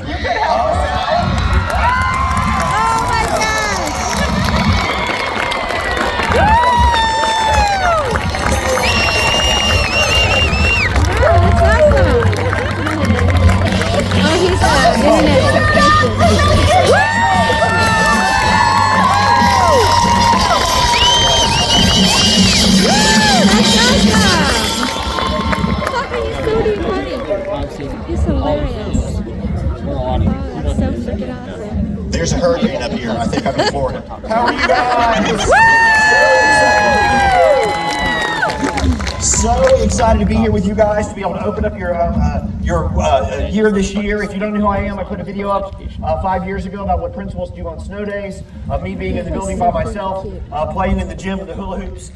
if you could help us out. Oh my gosh! Wow, that's awesome! Oh, he's internet sensation. That's awesome! Papa, he's so damn funny. He's hilarious. Oh, that's so freaking awesome. There's a hurricane up here. I think I'm in Florida. How are you guys? So excited to be here with you guys, to be able to open up your year this year. If you don't know who I am, I put a video up 5 years ago about what principals do on snow days, of me being in the building by myself, playing in the gym with the hula hoops,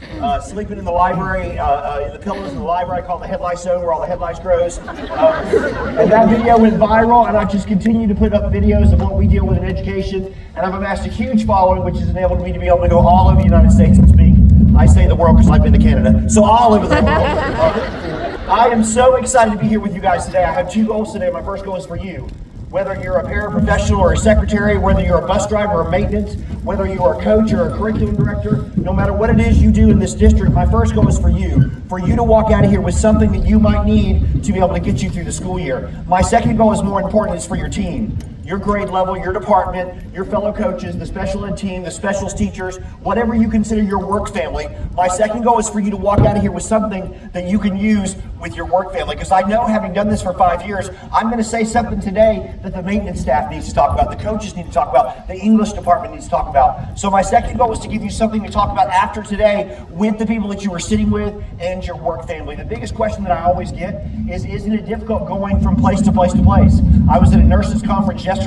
sleeping in the library, in the pillows in the library. I call it the headlight zone, where all the headlights grows. And that video went viral, and I just continue to put up videos of what we deal with in education. And I've amassed a huge following, which has enabled me to be able to go all over the United States and speak. I say the world because I've been to Canada, so all over the world. I am so excited to be here with you guys today. I have 2 goals today. My first goal is for you. Whether you're a paraprofessional or a secretary, whether you're a bus driver or maintenance, whether you are a coach or a curriculum director, no matter what it is you do in this district, my first goal is for you to walk out of here with something that you might need to be able to get you through the school year. My second goal is more important, is for your team. Your grade level, your department, your fellow coaches, the special ed team, the specials teachers, whatever you consider your work family. My second goal is for you to walk out of here with something that you can use with your work family. Because I know, having done this for 5 years, I'm going to say something today that the maintenance staff needs to talk about, the coaches need to talk about, the English department needs to talk about. So my second goal is to give you something to talk about after today with the people that you were sitting with and your work family. The biggest question that I always get is, isn't it difficult going from place to place to place? I was at a nurses conference yesterday.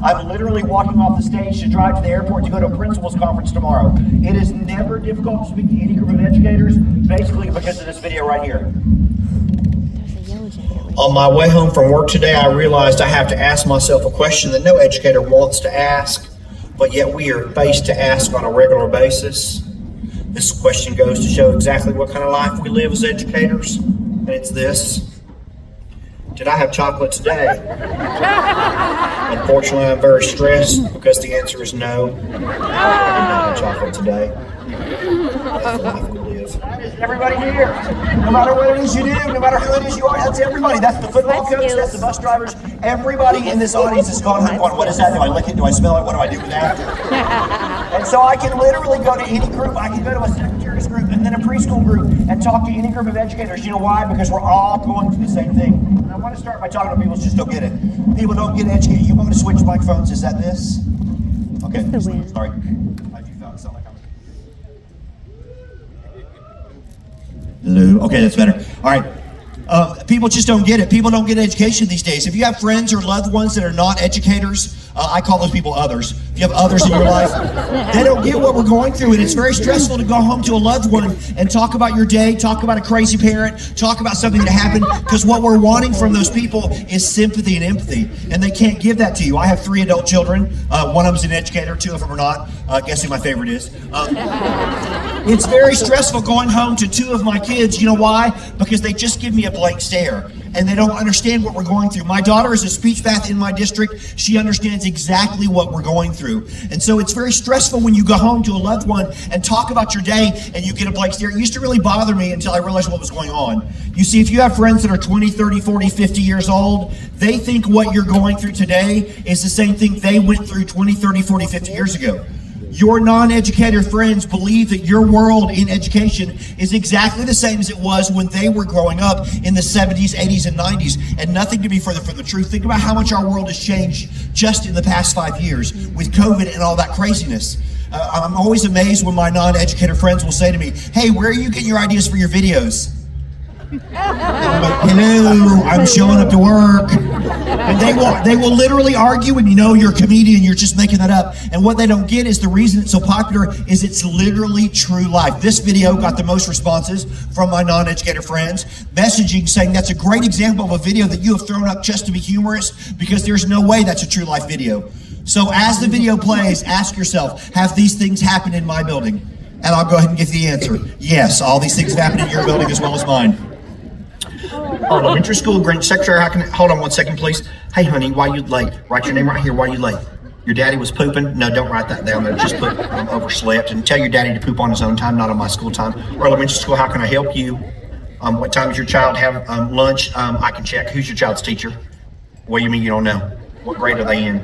I'm literally walking off the stage to drive to the airport to go to a principal's conference tomorrow. It is never difficult to speak to any group of educators, basically because of this video right here. On my way home from work today, I realized I have to ask myself a question that no educator wants to ask, but yet we are faced to ask on a regular basis. This question goes to show exactly what kind of life we live as educators, and it's this. Did I have chocolate today? Unfortunately, I'm very stressed because the answer is no. I did not have chocolate today. That's the life we live. That is everybody here. No matter what it is you do, no matter who it is you are, that's everybody. That's the football coach, that's the bus drivers. Everybody in this audience is going home going, what is that? Do I lick it? Do I smell it? What do I do with that? And so I can literally go to any group. I can go to a secretary's group and then a preschool group and talk to any group of educators. You know why? Because we're all going through the same thing. And I want to start by talking to people who just don't get it. People don't get educated. You want me to switch microphones? Is that this? Okay. Sorry. I do sound like I'm... Hello. Okay, that's better. All right. People just don't get it. People don't get education these days. If you have friends or loved ones that are not educators, I call those people others. If you have others in your life, they don't get what we're going through, and it's very stressful to go home to a loved one and talk about your day, talk about a crazy parent, talk about something that happened, because what we're wanting from those people is sympathy and empathy, and they can't give that to you. I have 3 adult children. One of them's an educator, 2 of them are not. Guess who my favorite is? It's very stressful going home to 2 of my kids. You know why? Because they just give me a blank stare, and they don't understand what we're going through. My daughter is a speech path in my district. She understands exactly what we're going through. And so it's very stressful when you go home to a loved one and talk about your day and you get a blank stare. It used to really bother me until I realized what was going on. You see, if you have friends that are 20, 30, 40, 50 years old, they think what you're going through today is the same thing they went through 20, 30, 40, 50 years ago. Your non-educator friends believe that your world in education is exactly the same as it was when they were growing up in the 70s, 80s, and 90s, and nothing to be further from the truth. Think about how much our world has changed just in the past 5 years with COVID and all that craziness. I'm always amazed when my non-educator friends will say to me, hey, where are you getting your ideas for your videos? I'm like, hello, I'm showing up to work. And they will literally argue, and you know you're a comedian, you're just making that up. And what they don't get is the reason it's so popular is it's literally true life. This video got the most responses from my non-educator friends, messaging saying that's a great example of a video that you have thrown up just to be humorous, because there's no way that's a true life video. So as the video plays, ask yourself, have these things happened in my building? And I'll go ahead and give the answer. Yes, all these things happen in your building as well as mine. Elementary school, Grange Secretary, hold on one second, please. Hey, honey, why you late? Write your name right here. Why you late? Your daddy was pooping? No, don't write that down there. Just put overslept, and tell your daddy to poop on his own time, not on my school time. Or elementary school, how can I help you? What time does your child have lunch? I can check. Who's your child's teacher? What do you mean you don't know? What grade are they in?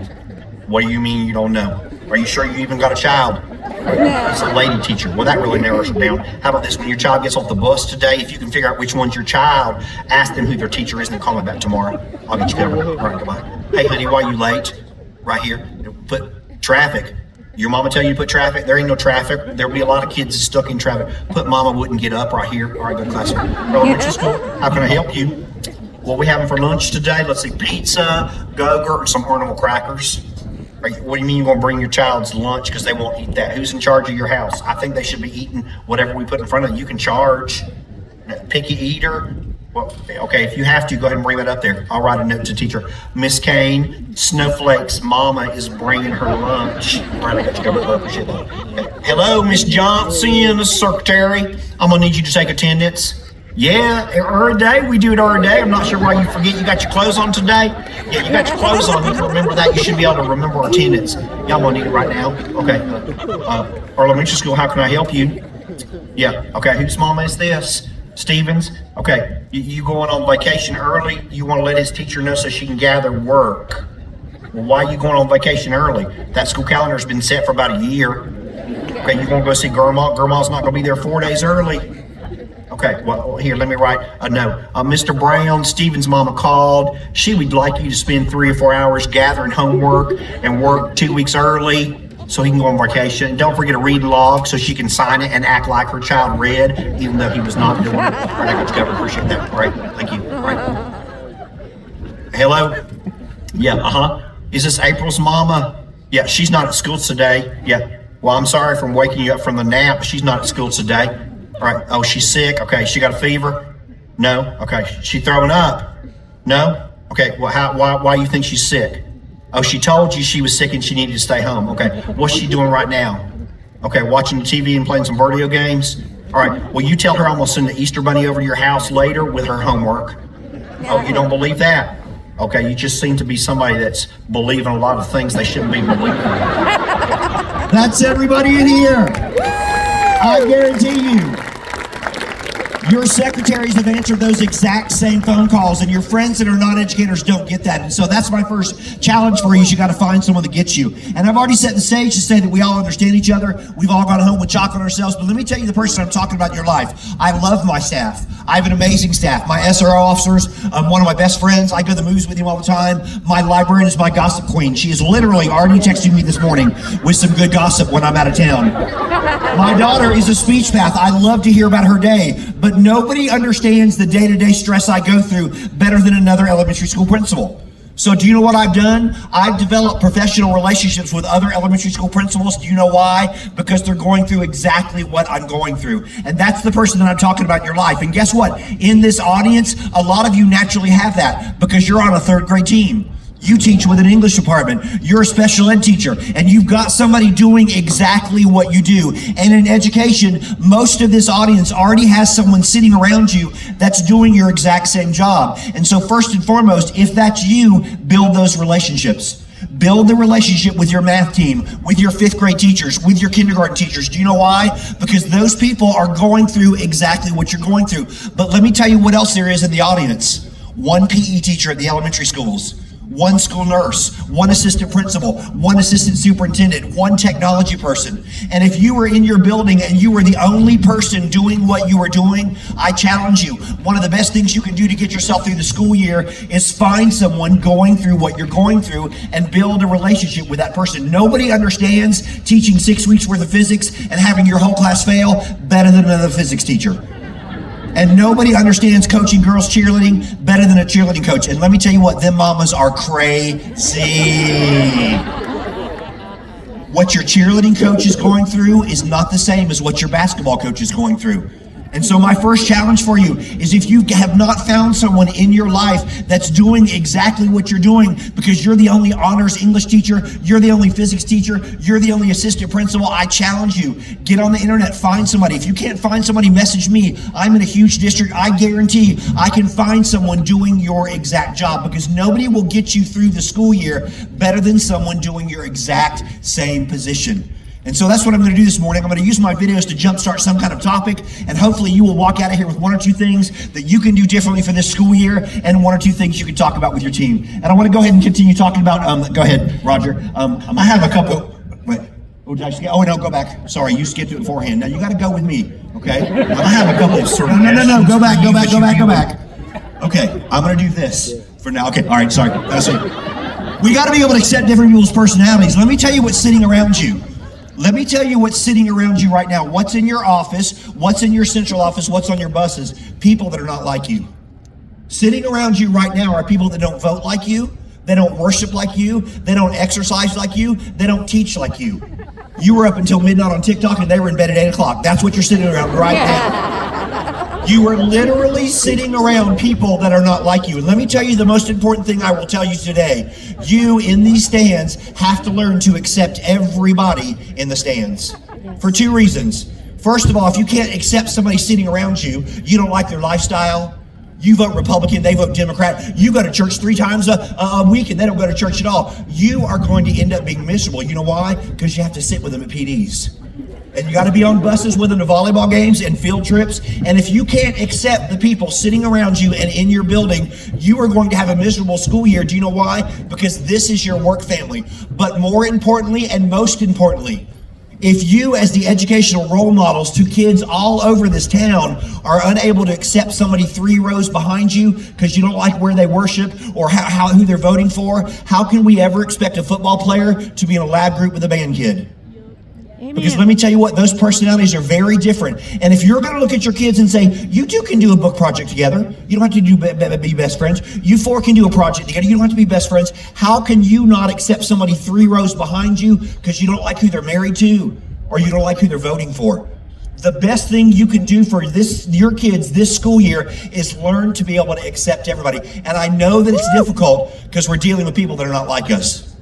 What do you mean you don't know? Are you sure you even got a child? It's a lady teacher. Well, that really narrows it down. How about this? When your child gets off the bus today, if you can figure out which one's your child, ask them who their teacher is and call me back tomorrow. I'll get you covered. All right, goodbye. Hey, honey, why are you late? Right here. Put traffic. Your mama tell you to put traffic? There ain't no traffic. There'll be a lot of kids stuck in traffic. Put mama wouldn't get up right here. All right, go to class. Elementary school, how can I help you? What we having for lunch today? Let's see, pizza, Go-Gurt, some animal crackers. What do you mean you're going to bring your child's lunch because they won't eat that? Who's in charge of your house? I think they should be eating whatever we put in front of them. You can charge. Picky eater. Well, okay, if you have to, go ahead and bring that up there. I'll write a note to teacher. Miss Kane, Snowflake's mama is bringing her lunch. All right, I got you covered. I appreciate that. Okay. Hello, Miss Johnson, the secretary. I'm going to need you to take attendance. Yeah, every day. We do it every day. I'm not sure why you forget you got your clothes on today. Yeah, you got your clothes on. You can remember that. You should be able to remember attendance. Y'all going to need it right now. Okay. Elementary school, how can I help you? Yeah, okay. Whose mama is this? Stevens? Okay. You going on vacation early? You want to let his teacher know so she can gather work. Well, why are you going on vacation early? That school calendar's been set for about a year. Okay, you want to go see Grandma? Grandma's not going to be there 4 days early. Okay, well, here, let me write a note. Mr. Brown, Stephen's mama called. She would like you to spend 3 or 4 hours gathering homework and work 2 weeks early so he can go on vacation. Don't forget to read log so she can sign it and act like her child read, even though he was not doing it. All right, I got you covered. Appreciate that. All right, thank you. All right. Hello? Yeah, Is this April's mama? Yeah, she's not at school today. Yeah. Well, I'm sorry for waking you up from the nap. She's not at school today. All right. Oh, she's sick. Okay. She got a fever? No. Okay. She throwing up? No. Okay. Well, why do you think she's sick? Oh, she told you she was sick and she needed to stay home. Okay. What's she doing right now? Okay. Watching the TV and playing some video games? All right. Well, you tell her I'm going to send the Easter Bunny over to your house later with her homework. Oh, you don't believe that? Okay. You just seem to be somebody that's believing a lot of things they shouldn't be believing. That's everybody in here. I guarantee you. Your secretaries have answered those exact same phone calls, and your friends that are not educators don't get that. And so that's my first challenge for you is you got to find someone that gets you. And I've already set the stage to say that we all understand each other. We've all gone home with chocolate ourselves. But let me tell you the person I'm talking about in your life. I love my staff. I have an amazing staff. My SRO officers, one of my best friends. I go to the movies with him all the time. My librarian is my gossip queen. She is literally already texting me this morning with some good gossip when I'm out of town. My daughter is a speech path. I love to hear about her day, but nobody understands the day-to-day stress I go through better than another elementary school principal. So do you know what I've done? I've developed professional relationships with other elementary school principals. Do you know why? Because they're going through exactly what I'm going through. And that's the person that I'm talking about in your life. And guess what? In this audience, a lot of you naturally have that because you're on a third grade team. You teach with an English department. You're a special ed teacher, and you've got somebody doing exactly what you do. And in education, most of this audience already has someone sitting around you that's doing your exact same job. And so first and foremost, if that's you, build those relationships. Build the relationship with your math team, with your 5th grade teachers, with your kindergarten teachers. Do you know why? Because those people are going through exactly what you're going through. But let me tell you what else there is in the audience. One PE teacher at the elementary schools. One school nurse, one assistant principal, one assistant superintendent, one technology person. And if you were in your building and you were the only person doing what you were doing, I challenge you. One of the best things you can do to get yourself through the school year is find someone going through what you're going through and build a relationship with that person. Nobody understands teaching 6 weeks worth of physics and having your whole class fail better than another physics teacher. And nobody understands coaching girls cheerleading better than a cheerleading coach. And let me tell you what, them mamas are crazy. What your cheerleading coach is going through is not the same as what your basketball coach is going through. And so my first challenge for you is, if you have not found someone in your life that's doing exactly what you're doing, because you're the only honors English teacher, you're the only physics teacher, you're the only assistant principal, I challenge you, get on the internet, find somebody. If you can't find somebody, message me. I'm in a huge district. I guarantee I can find someone doing your exact job, because nobody will get you through the school year better than someone doing your exact same position. And so that's what I'm going to do this morning. I'm going to use my videos to jumpstart some kind of topic, and hopefully you will walk out of here with one or two things that you can do differently for this school year, and one or two things you can talk about with your team. And I want to go ahead and continue talking about, go ahead, Roger. I have a couple, wait, oh, did I skip? Oh, no, go back. Sorry, you skipped it beforehand. Now you got to go with me, okay? I have a couple of no, go back. Okay, I'm going to do this for now. Okay, all right, sorry. That's it. We got to be able to accept different people's personalities. Let me tell you what's sitting around you. Let me tell you what's sitting around you right now. What's in your office, what's in your central office, what's on your buses. People that are not like you. Sitting around you right now are people that don't vote like you, they don't worship like you, they don't exercise like you, they don't teach like you. You were up until midnight on TikTok and they were in bed at 8 o'clock. That's what you're sitting around right now. You are literally sitting around people that are not like you. And let me tell you the most important thing I will tell you today. You in these stands have to learn to accept everybody in the stands for two reasons. First of all, if you can't accept somebody sitting around you, you don't like their lifestyle, you vote Republican, they vote Democrat, you go to church 3 times a week and they don't go to church at all, you are going to end up being miserable. You know why? Because you have to sit with them at PDs. And you got to be on buses with them to volleyball games and field trips. And if you can't accept the people sitting around you and in your building, you are going to have a miserable school year. Do you know why? Because this is your work family. But more importantly, and most importantly, if you as the educational role models to kids all over this town are unable to accept somebody 3 rows behind you because you don't like where they worship or who they're voting for, how can we ever expect a football player to be in a lab group with a band kid? Amen. Because let me tell you what, those personalities are very different. And if you're going to look at your kids and say, you two can do a book project together, you don't have to be best friends. You 4 can do a project together, you don't have to be best friends. How can you not accept somebody 3 rows behind you because you don't like who they're married to or you don't like who they're voting for? The best thing you can do for your kids this school year is learn to be able to accept everybody. And I know that it's difficult because we're dealing with people that are not like us.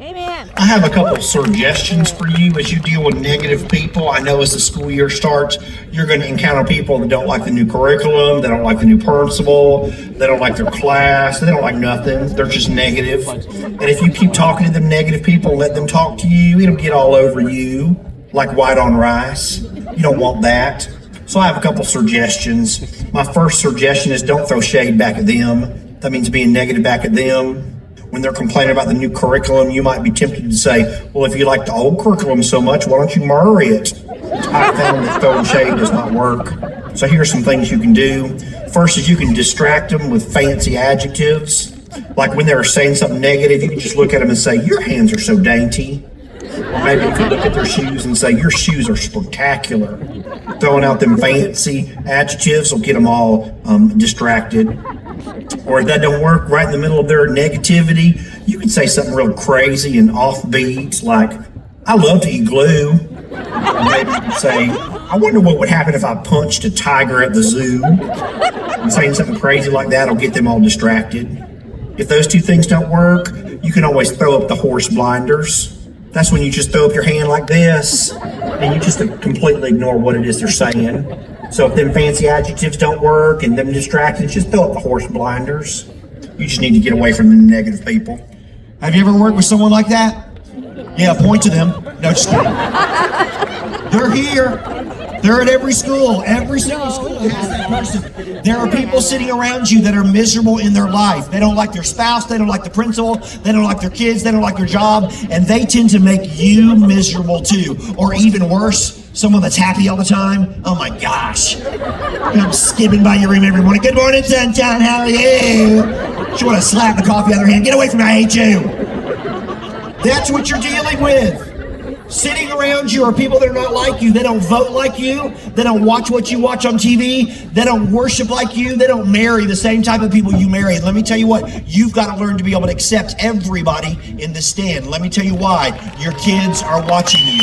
Amen. I have a couple of suggestions for you as you deal with negative people. I know as the school year starts, you're going to encounter people that don't like the new curriculum, they don't like the new principal, they don't like their class, they don't like nothing. They're just negative. And if you keep talking to them negative people, let them talk to you, it'll get all over you like white on rice. You don't want that. So I have a couple suggestions. My first suggestion is don't throw shade back at them. That means being negative back at them. When they're complaining about the new curriculum, you might be tempted to say, well, if you like the old curriculum so much, why don't you murder it? I found that throwing shade does not work. So here's some things you can do. First is you can distract them with fancy adjectives. Like when they're saying something negative, you can just look at them and say, your hands are so dainty. Or maybe you could look at their shoes and say, your shoes are spectacular. Throwing out them fancy adjectives will get them all distracted. Or if that don't work, right in the middle of their negativity, you can say something real crazy and offbeat, like, I love to eat glue. Or maybe you can say, I wonder what would happen if I punched a tiger at the zoo. And saying something crazy like that will get them all distracted. If those 2 things don't work, you can always throw up the horse blinders. That's when you just throw up your hand like this, and you just completely ignore what it is they're saying. So if them fancy adjectives don't work and them distractions, just throw up the horse blinders. You just need to get away from the negative people. Have you ever worked with someone like that? Yeah, point to them. No, just kidding. They're here. They're at every school. Every single school has that person. There are people sitting around you that are miserable in their life. They don't like their spouse. They don't like the principal. They don't like their kids. They don't like their job. And they tend to make you miserable too. Or even worse, someone that's happy all the time. Oh my gosh. I'm skipping by your room every morning. Good morning, sunshine. How are you? She want to slap the coffee out of her hand. Get away from me. I hate you. That's what you're dealing with. Sitting around you are people that are not like you. They don't vote like you. They don't watch what you watch on TV. They don't worship like you. They don't marry the same type of people you marry. And let me tell you what, you've got to learn to be able to accept everybody in the stand. Let me tell you why. Your kids are watching you.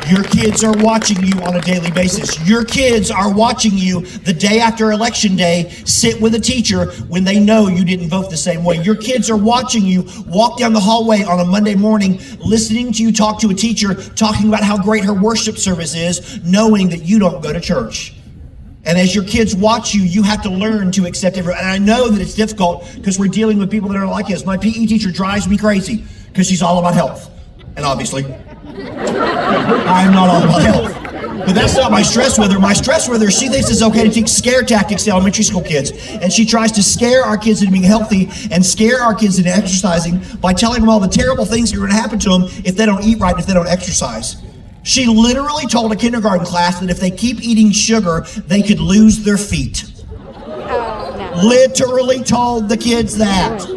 Your kids are watching you on a daily basis. Your kids are watching you the day after election day sit with a teacher when they know you didn't vote the same way. Your kids are watching you walk down the hallway on a Monday morning, listening to you talk to a teacher, talking about how great her worship service is, knowing that you don't go to church. And as your kids watch you, you have to learn to accept everyone. And I know that it's difficult because we're dealing with people that are like us. My PE teacher drives me crazy because she's all about health. And obviously, I'm not all about health. But that's not my stress with her. My stress with her, she thinks it's okay to teach scare tactics to elementary school kids. And she tries to scare our kids into being healthy and scare our kids into exercising by telling them all the terrible things that are going to happen to them if they don't eat right and if they don't exercise. She literally told a kindergarten class that if they keep eating sugar, they could lose their feet. Literally told the kids that.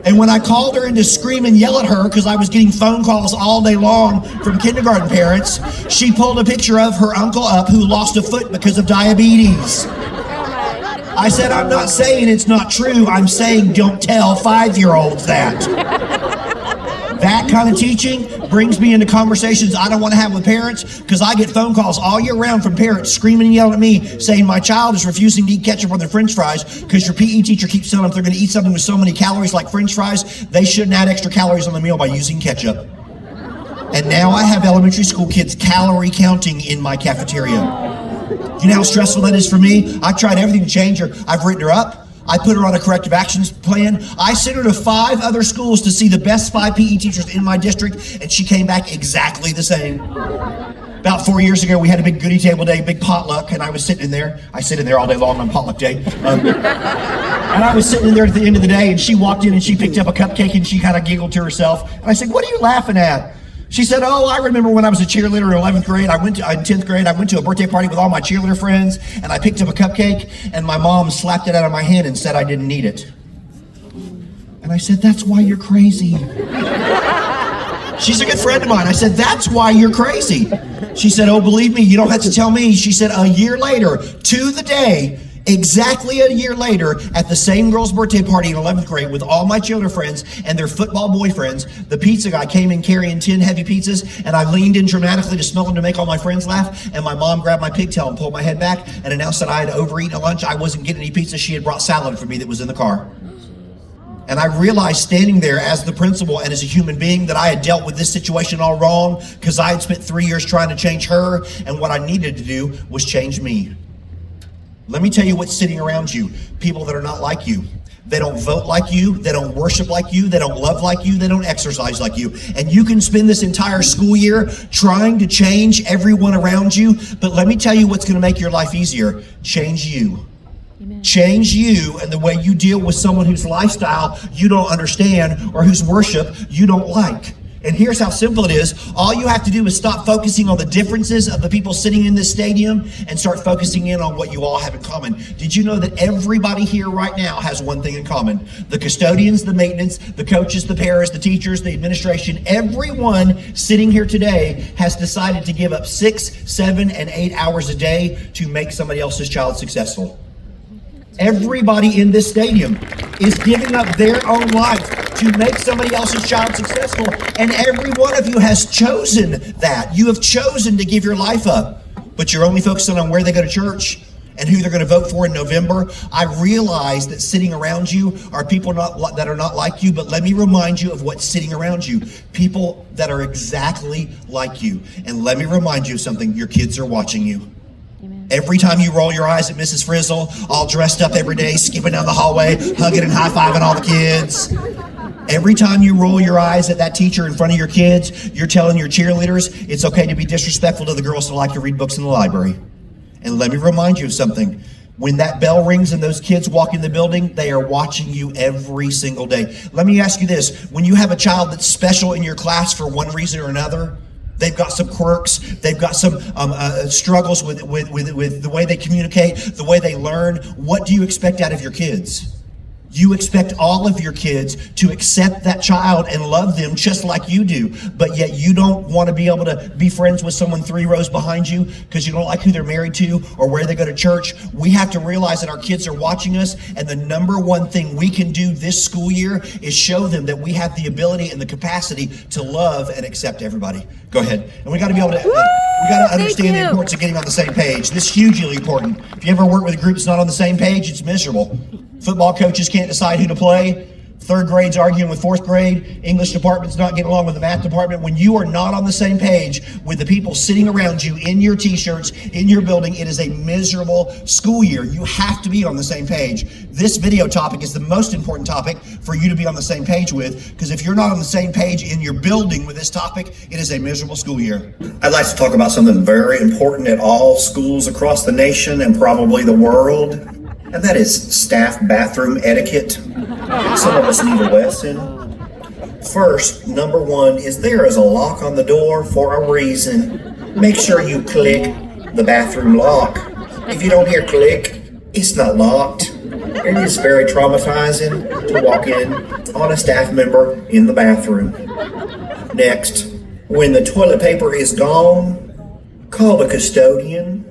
And when I called her in to scream and yell at her because I was getting phone calls all day long from kindergarten parents, she pulled a picture of her uncle up who lost a foot because of diabetes. I said, I'm not saying it's not true. I'm saying don't tell 5-year-olds that. That kind of teaching brings me into conversations I don't want to have with parents because I get phone calls all year round from parents screaming and yelling at me saying my child is refusing to eat ketchup on their french fries because your PE teacher keeps telling them if they're going to eat something with so many calories like french fries, they shouldn't add extra calories on the meal by using ketchup. And now I have elementary school kids calorie counting in my cafeteria. You know how stressful that is for me? I've tried everything to change her. I've written her up. I put her on a corrective actions plan. I sent her to 5 other schools to see the best 5 PE teachers in my district, and she came back exactly the same. About 4 years ago, we had a big goodie table day, big potluck, and I was sitting in there. I sit in there all day long on potluck day. And I was sitting in there at the end of the day, and she walked in and she picked up a cupcake and she kind of giggled to herself. And I said, "What are you laughing at?" She said, "Oh, I remember when I was a cheerleader in 11th grade. In 10th grade, I went to a birthday party with all my cheerleader friends, and I picked up a cupcake, and my mom slapped it out of my hand and said I didn't need it." And I said, "That's why you're crazy." She's a good friend of mine. I said, "That's why you're crazy." She said, "Oh, believe me, you don't have to tell me." She said, a year later, to the day, exactly a year later, at the same girl's birthday party in 11th grade with all my cheerleader friends and their football boyfriends, the pizza guy came in carrying 10 heavy pizzas, and I leaned in dramatically to smell them to make all my friends laugh, and my mom grabbed my pigtail and pulled my head back and announced that I had overeaten at lunch. I wasn't getting any pizza. She had brought salad for me that was in the car. And I realized standing there as the principal and as a human being that I had dealt with this situation all wrong because I had spent 3 years trying to change her, and what I needed to do was change me. Let me tell you what's sitting around you. People that are not like you. They don't vote like you. They don't worship like you. They don't love like you. They don't exercise like you. And you can spend this entire school year trying to change everyone around you. But let me tell you what's going to make your life easier. Change you. Amen. Change you and the way you deal with someone whose lifestyle you don't understand or whose worship you don't like. And here's how simple it is. All you have to do is stop focusing on the differences of the people sitting in this stadium and start focusing in on what you all have in common. Did you know that everybody here right now has one thing in common? The custodians, the maintenance, the coaches, the paras, the teachers, the administration, everyone sitting here today has decided to give up 6, 7, and 8 hours a day to make somebody else's child successful. Everybody in this stadium is giving up their own life to make somebody else's child successful. And every one of you has chosen that. You have chosen to give your life up, but you're only focusing on where they go to church and who they're going to vote for in November. I realize that sitting around you are people that are not like you, but let me remind you of what's sitting around you. People that are exactly like you. And let me remind you of something. Your kids are watching you. Every time you roll your eyes at Mrs. Frizzle, all dressed up every day, skipping down the hallway, hugging and high-fiving all the kids. Every time you roll your eyes at that teacher in front of your kids, you're telling your cheerleaders it's okay to be disrespectful to the girls that like to read books in the library. And let me remind you of something. When that bell rings and those kids walk in the building, they are watching you every single day. Let me ask you this. When you have a child that's special in your class for one reason or another, they've got some quirks. They've got some struggles with the way they communicate, the way they learn. What do you expect out of your kids? You expect all of your kids to accept that child and love them just like you do, but yet you don't want to be able to be friends with someone 3 rows behind you because you don't like who they're married to or where they go to church. We have to realize that our kids are watching us, and the number one thing we can do this school year is show them that we have the ability and the capacity to love and accept everybody. Go ahead. And we got to be able to, we got to understand the importance of getting on the same page. This is hugely important. If you ever work with a group that's not on the same page, it's miserable. Football coaches can't decide who to play. 3rd grade's arguing with 4th grade. English department's not getting along with the math department. When you are not on the same page with the people sitting around you in your t-shirts, in your building, it is a miserable school year. You have to be on the same page. This video topic is the most important topic for you to be on the same page with, because if you're not on the same page in your building with this topic, it is a miserable school year. I'd like to talk about something very important at all schools across the nation and probably the world, and that is staff bathroom etiquette. Some of us need a lesson. First, number 1 is there is a lock on the door for a reason. Make sure you click the bathroom lock. If you don't hear click, it's not locked. It is very traumatizing to walk in on a staff member in the bathroom. Next, when the toilet paper is gone, call the custodian.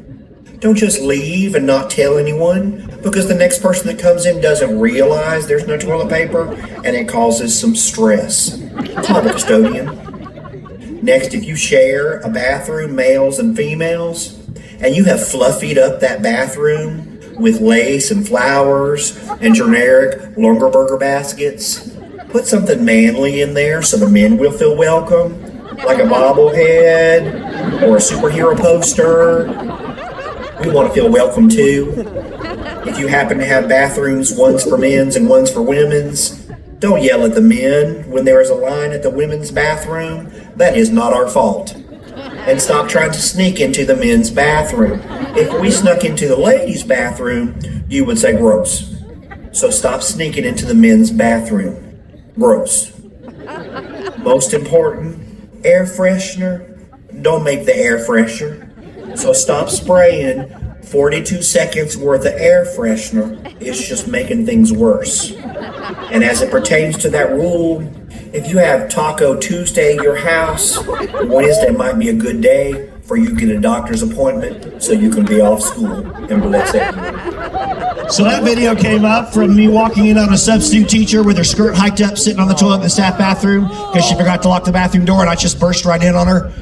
Don't just leave and not tell anyone, because the next person that comes in doesn't realize there's no toilet paper and it causes some stress. Call the custodian. Next, if you share a bathroom, males and females, and you have fluffied up that bathroom with lace and flowers and generic Lungerburger baskets, put something manly in there so the men will feel welcome, like a bobblehead or a superhero poster. We want to feel welcome too. If you happen to have bathrooms, one's for men's and one's for women's, don't yell at the men when there is a line at the women's bathroom. That is not our fault. And stop trying to sneak into the men's bathroom. If we snuck into the ladies' bathroom, you would say gross. So stop sneaking into the men's bathroom. Gross. Most important, air freshener. Don't make the air fresher. So stop spraying 42 seconds worth of air freshener. It's just making things worse. And as it pertains to that rule, if you have Taco Tuesday at your house, Wednesday might be a good day for you to get a doctor's appointment so you can be off school and bless everyone. So that video came up from me walking in on a substitute teacher with her skirt hiked up, sitting on the toilet in the staff bathroom because she forgot to lock the bathroom door, and I just burst right in on her.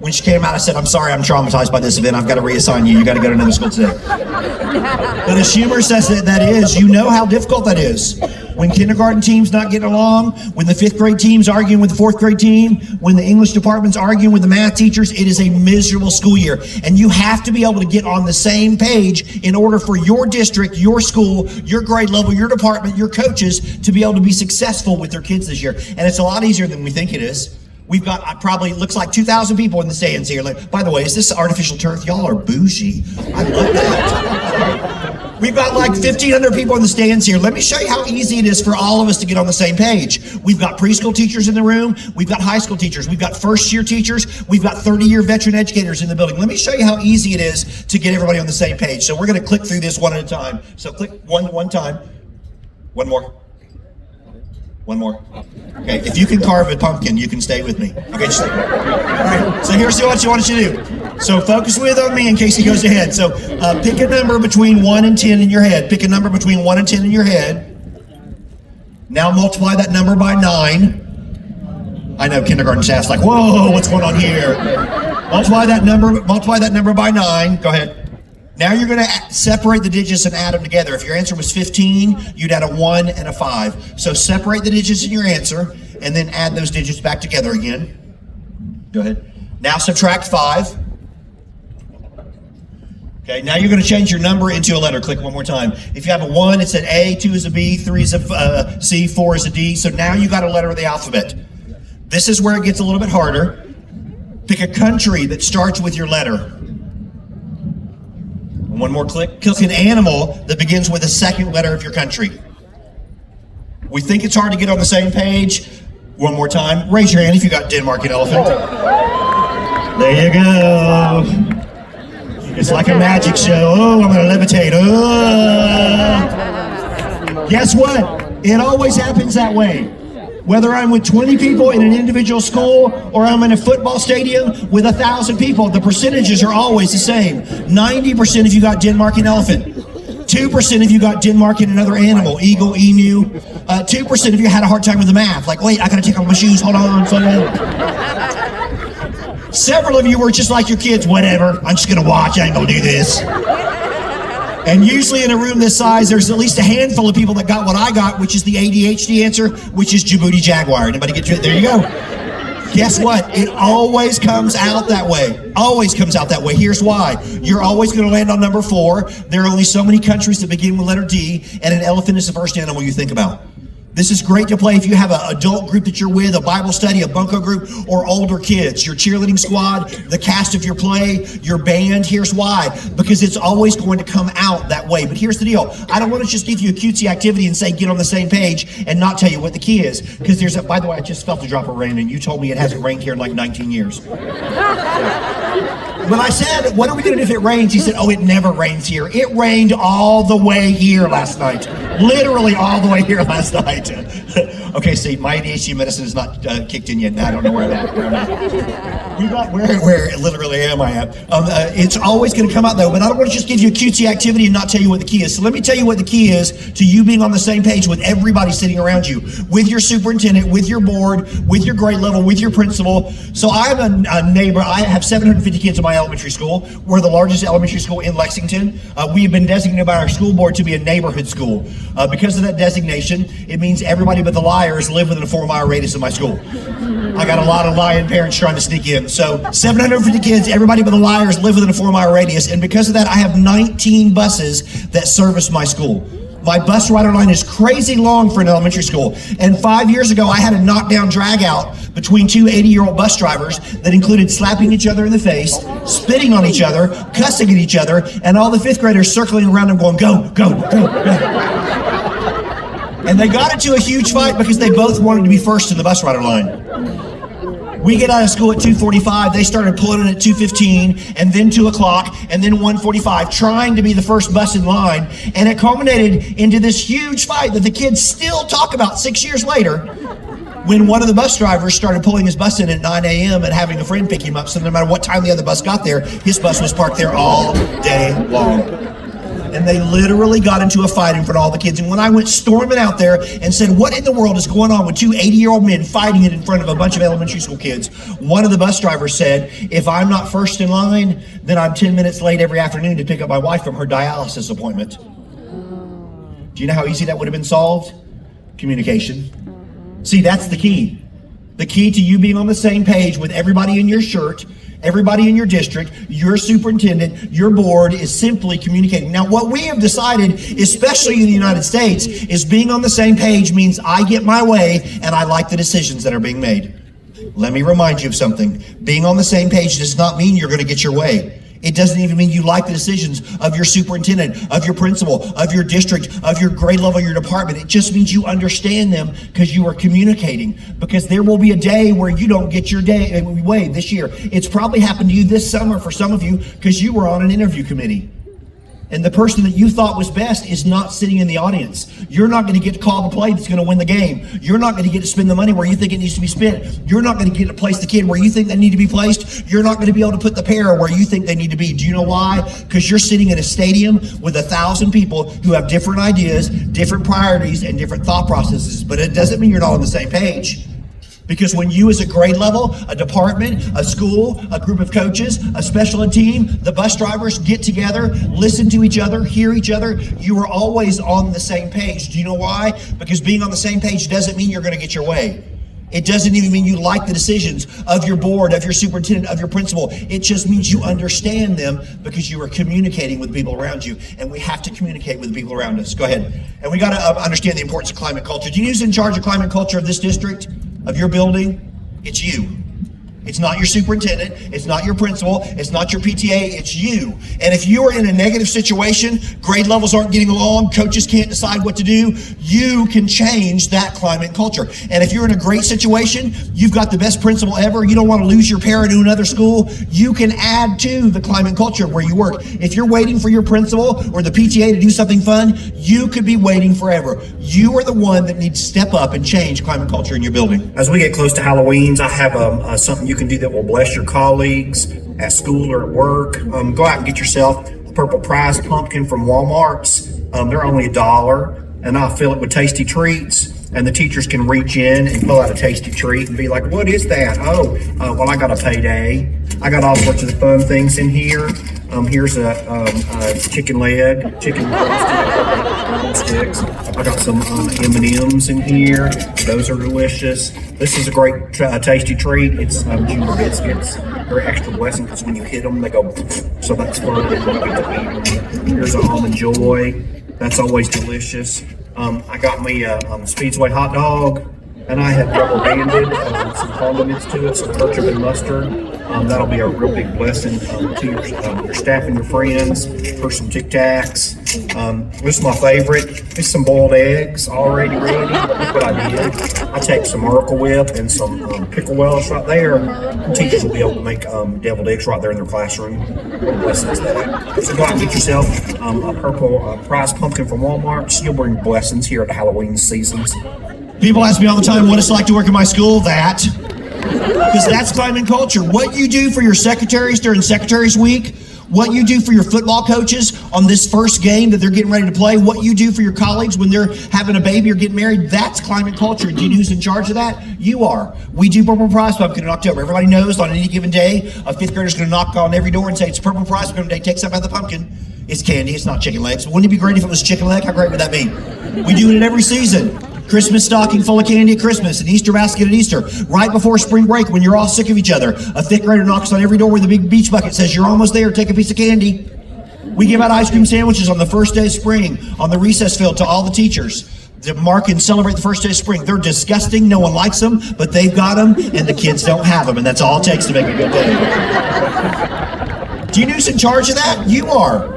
When she came out, I said, I'm sorry, I'm traumatized by this event. I've got to reassign you. You got to go to another school today. But as humorous as that is, you know how difficult that is. When kindergarten team's not getting along, when the 5th grade team's arguing with the 4th grade team, when the English department's arguing with the math teachers, it is a miserable school year. And you have to be able to get on the same page in order for your district, your school, your grade level, your department, your coaches to be able to be successful with their kids this year. And it's a lot easier than we think it is. We've got probably looks like 2,000 people in the stands here. Like, by the way, is this artificial turf? Y'all are bougie. I love that. We've got like 1,500 people in the stands here. Let me show you how easy it is for all of us to get on the same page. We've got preschool teachers in the room. We've got high school teachers. We've got first-year teachers. We've got 30-year veteran educators in the building. Let me show you how easy it is to get everybody on the same page. So we're going to click through this one at a time. So click one time. One more. One more. Okay, if you can carve a pumpkin, you can stay with me. Okay, just all right. So here's what I want you to do. So focus on me in case he goes ahead. So pick a number between 1 and 10 in your head. Pick a number between 1 and 10 in your head. Now multiply that number by 9. I know kindergarten staff's like, whoa, what's going on here? Multiply that number by 9. Go ahead. Now you're going to separate the digits and add them together. If your answer was 15, you'd add a 1 and a 5. So separate the digits in your answer and then add those digits back together again. Go ahead. Now subtract 5. Okay, now you're going to change your number into a letter. Click one more time. If you have a 1, it's an A, 2 is a B, 3 is a C, 4 is a D. So now you got a letter of the alphabet. This is where it gets a little bit harder. Pick a country that starts with your letter. One more click. Click an animal that begins with the second letter of your country. We think it's hard to get on the same page. One more time. Raise your hand if you got Denmark and elephant. There you go. It's like a magic show. Oh, I'm going to levitate. Oh. Guess what? It always happens that way. Whether I'm with 20 people in an individual school or I'm in a football stadium with 1,000 people, the percentages are always the same. 90% if you got Denmark and elephant. 2% if you got Denmark and another animal, eagle, emu. 2% if you had a hard time with the math. Like, wait, I gotta take off my shoes, hold on, slow down. Several of you were just like your kids, whatever, I'm just gonna watch, I ain't gonna do this. And usually in a room this size, there's at least a handful of people that got what I got, which is the ADHD answer, which is Djibouti Jaguar. Anybody get to it? There you go. Guess what? It always comes out that way. Always comes out that way. Here's why. You're always going to land on number 4. There are only so many countries that begin with letter D, and an elephant is the first animal you think about. This is great to play if you have an adult group that you're with, a Bible study, a bunco group, or older kids. Your cheerleading squad, the cast of your play, your band. Here's why. Because it's always going to come out that way. But here's the deal. I don't want to just give you a cutesy activity and say get on the same page and not tell you what the key is. Because there's by the way, I just felt a drop of rain and you told me it hasn't rained here in like 19 years. When I said, what are we going to do if it rains? He said, oh, it never rains here. It rained all the way here last night. Literally all the way here last night. Okay, see, my ADHD medicine is not kicked in yet. I don't know where that. Where literally am I at? It's always going to come out though, but I don't want to just give you a cutesy activity and not tell you what the key is. So let me tell you what the key is to you being on the same page with everybody sitting around you, with your superintendent, with your board, with your grade level, with your principal. So I'm a neighbor. I have 750 kids in my elementary school. We're the largest elementary school in Lexington. We have been designated by our school board to be a neighborhood school. Because of that designation, it means everybody but the liars live within a 4-mile radius of my school. I got a lot of lying parents trying to sneak in. So 750 kids, everybody but the liars live within a 4-mile radius. And because of that, I have 19 buses that service my school. My bus rider line is crazy long for an elementary school. And 5 years ago, I had a knockdown drag out between 2 80-year-old bus drivers that included slapping each other in the face, spitting on each other, cussing at each other, and all the 5th graders circling around them going, go, go, go, go. And they got into a huge fight because they both wanted to be first in the bus rider line. We get out of school at 2:45, they started pulling in at 2:15, and then 2 o'clock, and then 1:45, trying to be the first bus in line, and it culminated into this huge fight that the kids still talk about 6 years later, when one of the bus drivers started pulling his bus in at 9 a.m. and having a friend pick him up, so no matter what time the other bus got there, his bus was parked there all day long. And they literally got into a fight in front of all the kids. And when I went storming out there and said, what in the world is going on with 2 80-year-old men fighting it in front of a bunch of elementary school kids? One of the bus drivers said, if I'm not first in line, then I'm 10 minutes late every afternoon to pick up my wife from her dialysis appointment. Do you know how easy that would have been solved? Communication. See, that's the key. The key to you being on the same page with everybody in your shirt, everybody in your district, your superintendent, your board, is simply communicating. Now, what we have decided, especially in the United States, is being on the same page means I get my way and I like the decisions that are being made. Let me remind you of something. Being on the same page does not mean you're going to get your way. It doesn't even mean you like the decisions of your superintendent, of your principal, of your district, of your grade level, your department. It just means you understand them because you are communicating. Because there will be a day where you don't get your way this year. It's probably happened to you this summer for some of you because you were on an interview committee. And the person that you thought was best is not sitting in the audience. You're not going to get to call the play that's going to win the game. You're not going to get to spend the money where you think it needs to be spent. You're not going to get to place the kid where you think they need to be placed. You're not going to be able to put the pair where you think they need to be. Do you know why? Because you're sitting in a stadium with 1,000 people who have different ideas, different priorities, and different thought processes. But it doesn't mean you're not on the same page. Because when you as a grade level, a department, a school, a group of coaches, a special ed team, the bus drivers get together, listen to each other, hear each other, you are always on the same page. Do you know why? Because being on the same page doesn't mean you're going to get your way. It doesn't even mean you like the decisions of your board, of your superintendent, of your principal. It just means you understand them because you are communicating with people around you. And we have to communicate with the people around us. Go ahead. And we got to understand the importance of climate culture. Do you know who's in charge of climate culture of this district, of your building? It's you. It's not your superintendent, it's not your principal, it's not your PTA, it's you. And if you are in a negative situation, grade levels aren't getting along, coaches can't decide what to do, you can change that climate and culture. And if you're in a great situation, you've got the best principal ever, you don't want to lose your parent to another school, you can add to the climate and culture where you work. If you're waiting for your principal or the PTA to do something fun, you could be waiting forever. You are the one that needs to step up and change climate and culture in your building. As we get close to Halloween's, I have something you can do that will bless your colleagues at school or at work. Go out and get yourself a purple prize pumpkin from Walmart's. They're only $1, and I'll fill it with tasty treats. And the teachers can reach in and pull out a tasty treat and be like, "What is that?" "Oh, well, I got a payday. I got all sorts of fun things in here. Here's a chicken leg, chicken sticks. I got some M&Ms in here. Those are delicious. This is a great tasty treat. It's junior biscuits. They're extra blessing because when you hit them, they go, so that's fun. Here's an Almond Joy. That's always delicious. I got me a Speedsway hot dog, and I have rubber banded some condiments to it, some ketchup and mustard. That'll be a real big blessing to your staff and your friends. For some Tic Tacs. This is my favorite. It's some boiled eggs already ready. Look what I did. I take some Miracle Whip and some pickle relish right there. And teachers will be able to make deviled eggs right there in their classroom. What a blessing is that? So go out and get yourself a purple prize pumpkin from Walmart. You'll bring blessings here at the Halloween seasons. People ask me all the time what it's like to work in my school. That. Because that's climate and culture. What you do for your secretaries during Secretaries Week, what you do for your football coaches on this first game that they're getting ready to play, what you do for your colleagues when they're having a baby or getting married, that's climate culture. Do you know who's in charge of that? You are. We do Purple Prize Pumpkin in October. Everybody knows on any given day, a fifth grader's going to knock on every door and say, "It's Purple Prize Pumpkin Day, take something out of the pumpkin." It's candy, it's not chicken legs. Wouldn't it be great if it was chicken leg? How great would that be? We do it every season. Christmas stocking full of candy at Christmas, an Easter basket at Easter, right before spring break when you're all sick of each other. A fifth grader knocks on every door with a big beach bucket, says, "You're almost there, take a piece of candy." We give out ice cream sandwiches on the first day of spring on the recess field to all the teachers to mark and celebrate the first day of spring. They're disgusting, no one likes them, but they've got them, and the kids don't have them, and that's all it takes to make a good day. Do you know who's in charge of that? You are.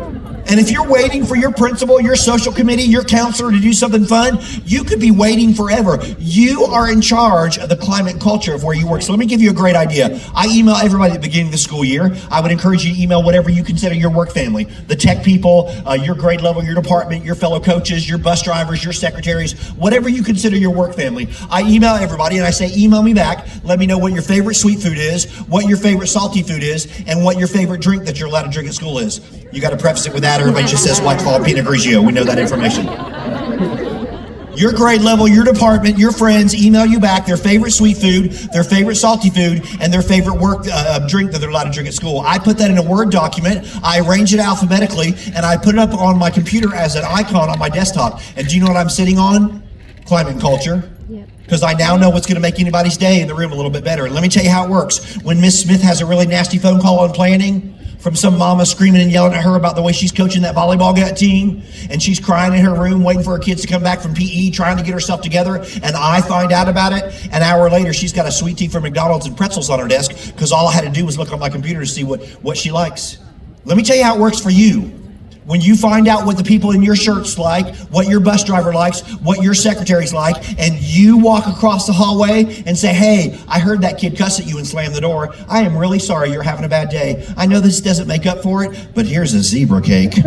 And if you're waiting for your principal, your social committee, your counselor to do something fun, you could be waiting forever. You are in charge of the climate and culture of where you work. So let me give you a great idea. I email everybody at the beginning of the school year. I would encourage you to email whatever you consider your work family. The tech people, your grade level, your department, your fellow coaches, your bus drivers, your secretaries, whatever you consider your work family. I email everybody and I say, email me back. Let me know what your favorite sweet food is, what your favorite salty food is, and what your favorite drink that you're allowed to drink at school is. You got to preface it with that. Everybody just says White Claw, Pinot Grigio. We know that information. Your grade level, your department, your friends email you back their favorite sweet food, their favorite salty food, and their favorite work drink that they're allowed to drink at school. I put that in a Word document. I arrange it alphabetically, and I put it up on my computer as an icon on my desktop. And do you know what I'm sitting on? Climate and culture. Because I now know what's going to make anybody's day in the room a little bit better. And let me tell you how it works. When Miss Smith has a really nasty phone call on planning, from some mama screaming and yelling at her about the way she's coaching that volleyball team, and she's crying in her room waiting for her kids to come back from PE, trying to get herself together, and I find out about it. An hour later, she's got a sweet tea from McDonald's and pretzels on her desk because all I had to do was look on my computer to see what she likes. Let me tell you how it works for you. When you find out what the people in your shirts like, what your bus driver likes, what your secretary's like, and you walk across the hallway and say, "Hey, I heard that kid cuss at you and slam the door. I am really sorry you're having a bad day. I know this doesn't make up for it, but here's a zebra cake." You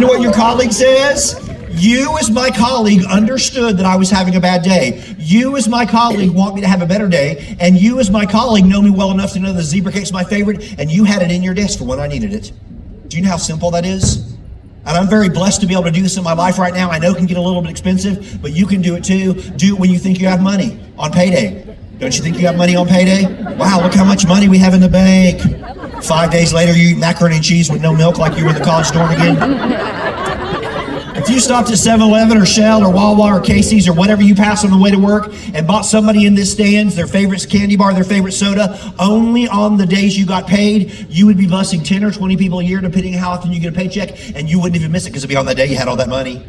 know what your colleague says? You as my colleague understood that I was having a bad day. You as my colleague want me to have a better day, and you as my colleague know me well enough to know the zebra cake's my favorite, and you had it in your desk for when I needed it. Do you know how simple that is? And I'm very blessed to be able to do this in my life right now. I know it can get a little bit expensive, but you can do it too. Do it when you think you have money on payday. Don't you think you have money on payday? Wow, look how much money we have in the bank. 5 days later, you eat macaroni and cheese with no milk like you were in the college dorm again. If you stopped at 7-Eleven or Shell or Wawa or Casey's or whatever you pass on the way to work and bought somebody in this stands their favorite candy bar, their favorite soda, only on the days you got paid, you would be blessing 10 or 20 people a year, depending on how often you get a paycheck, and you wouldn't even miss it because it'd be on that day you had all that money.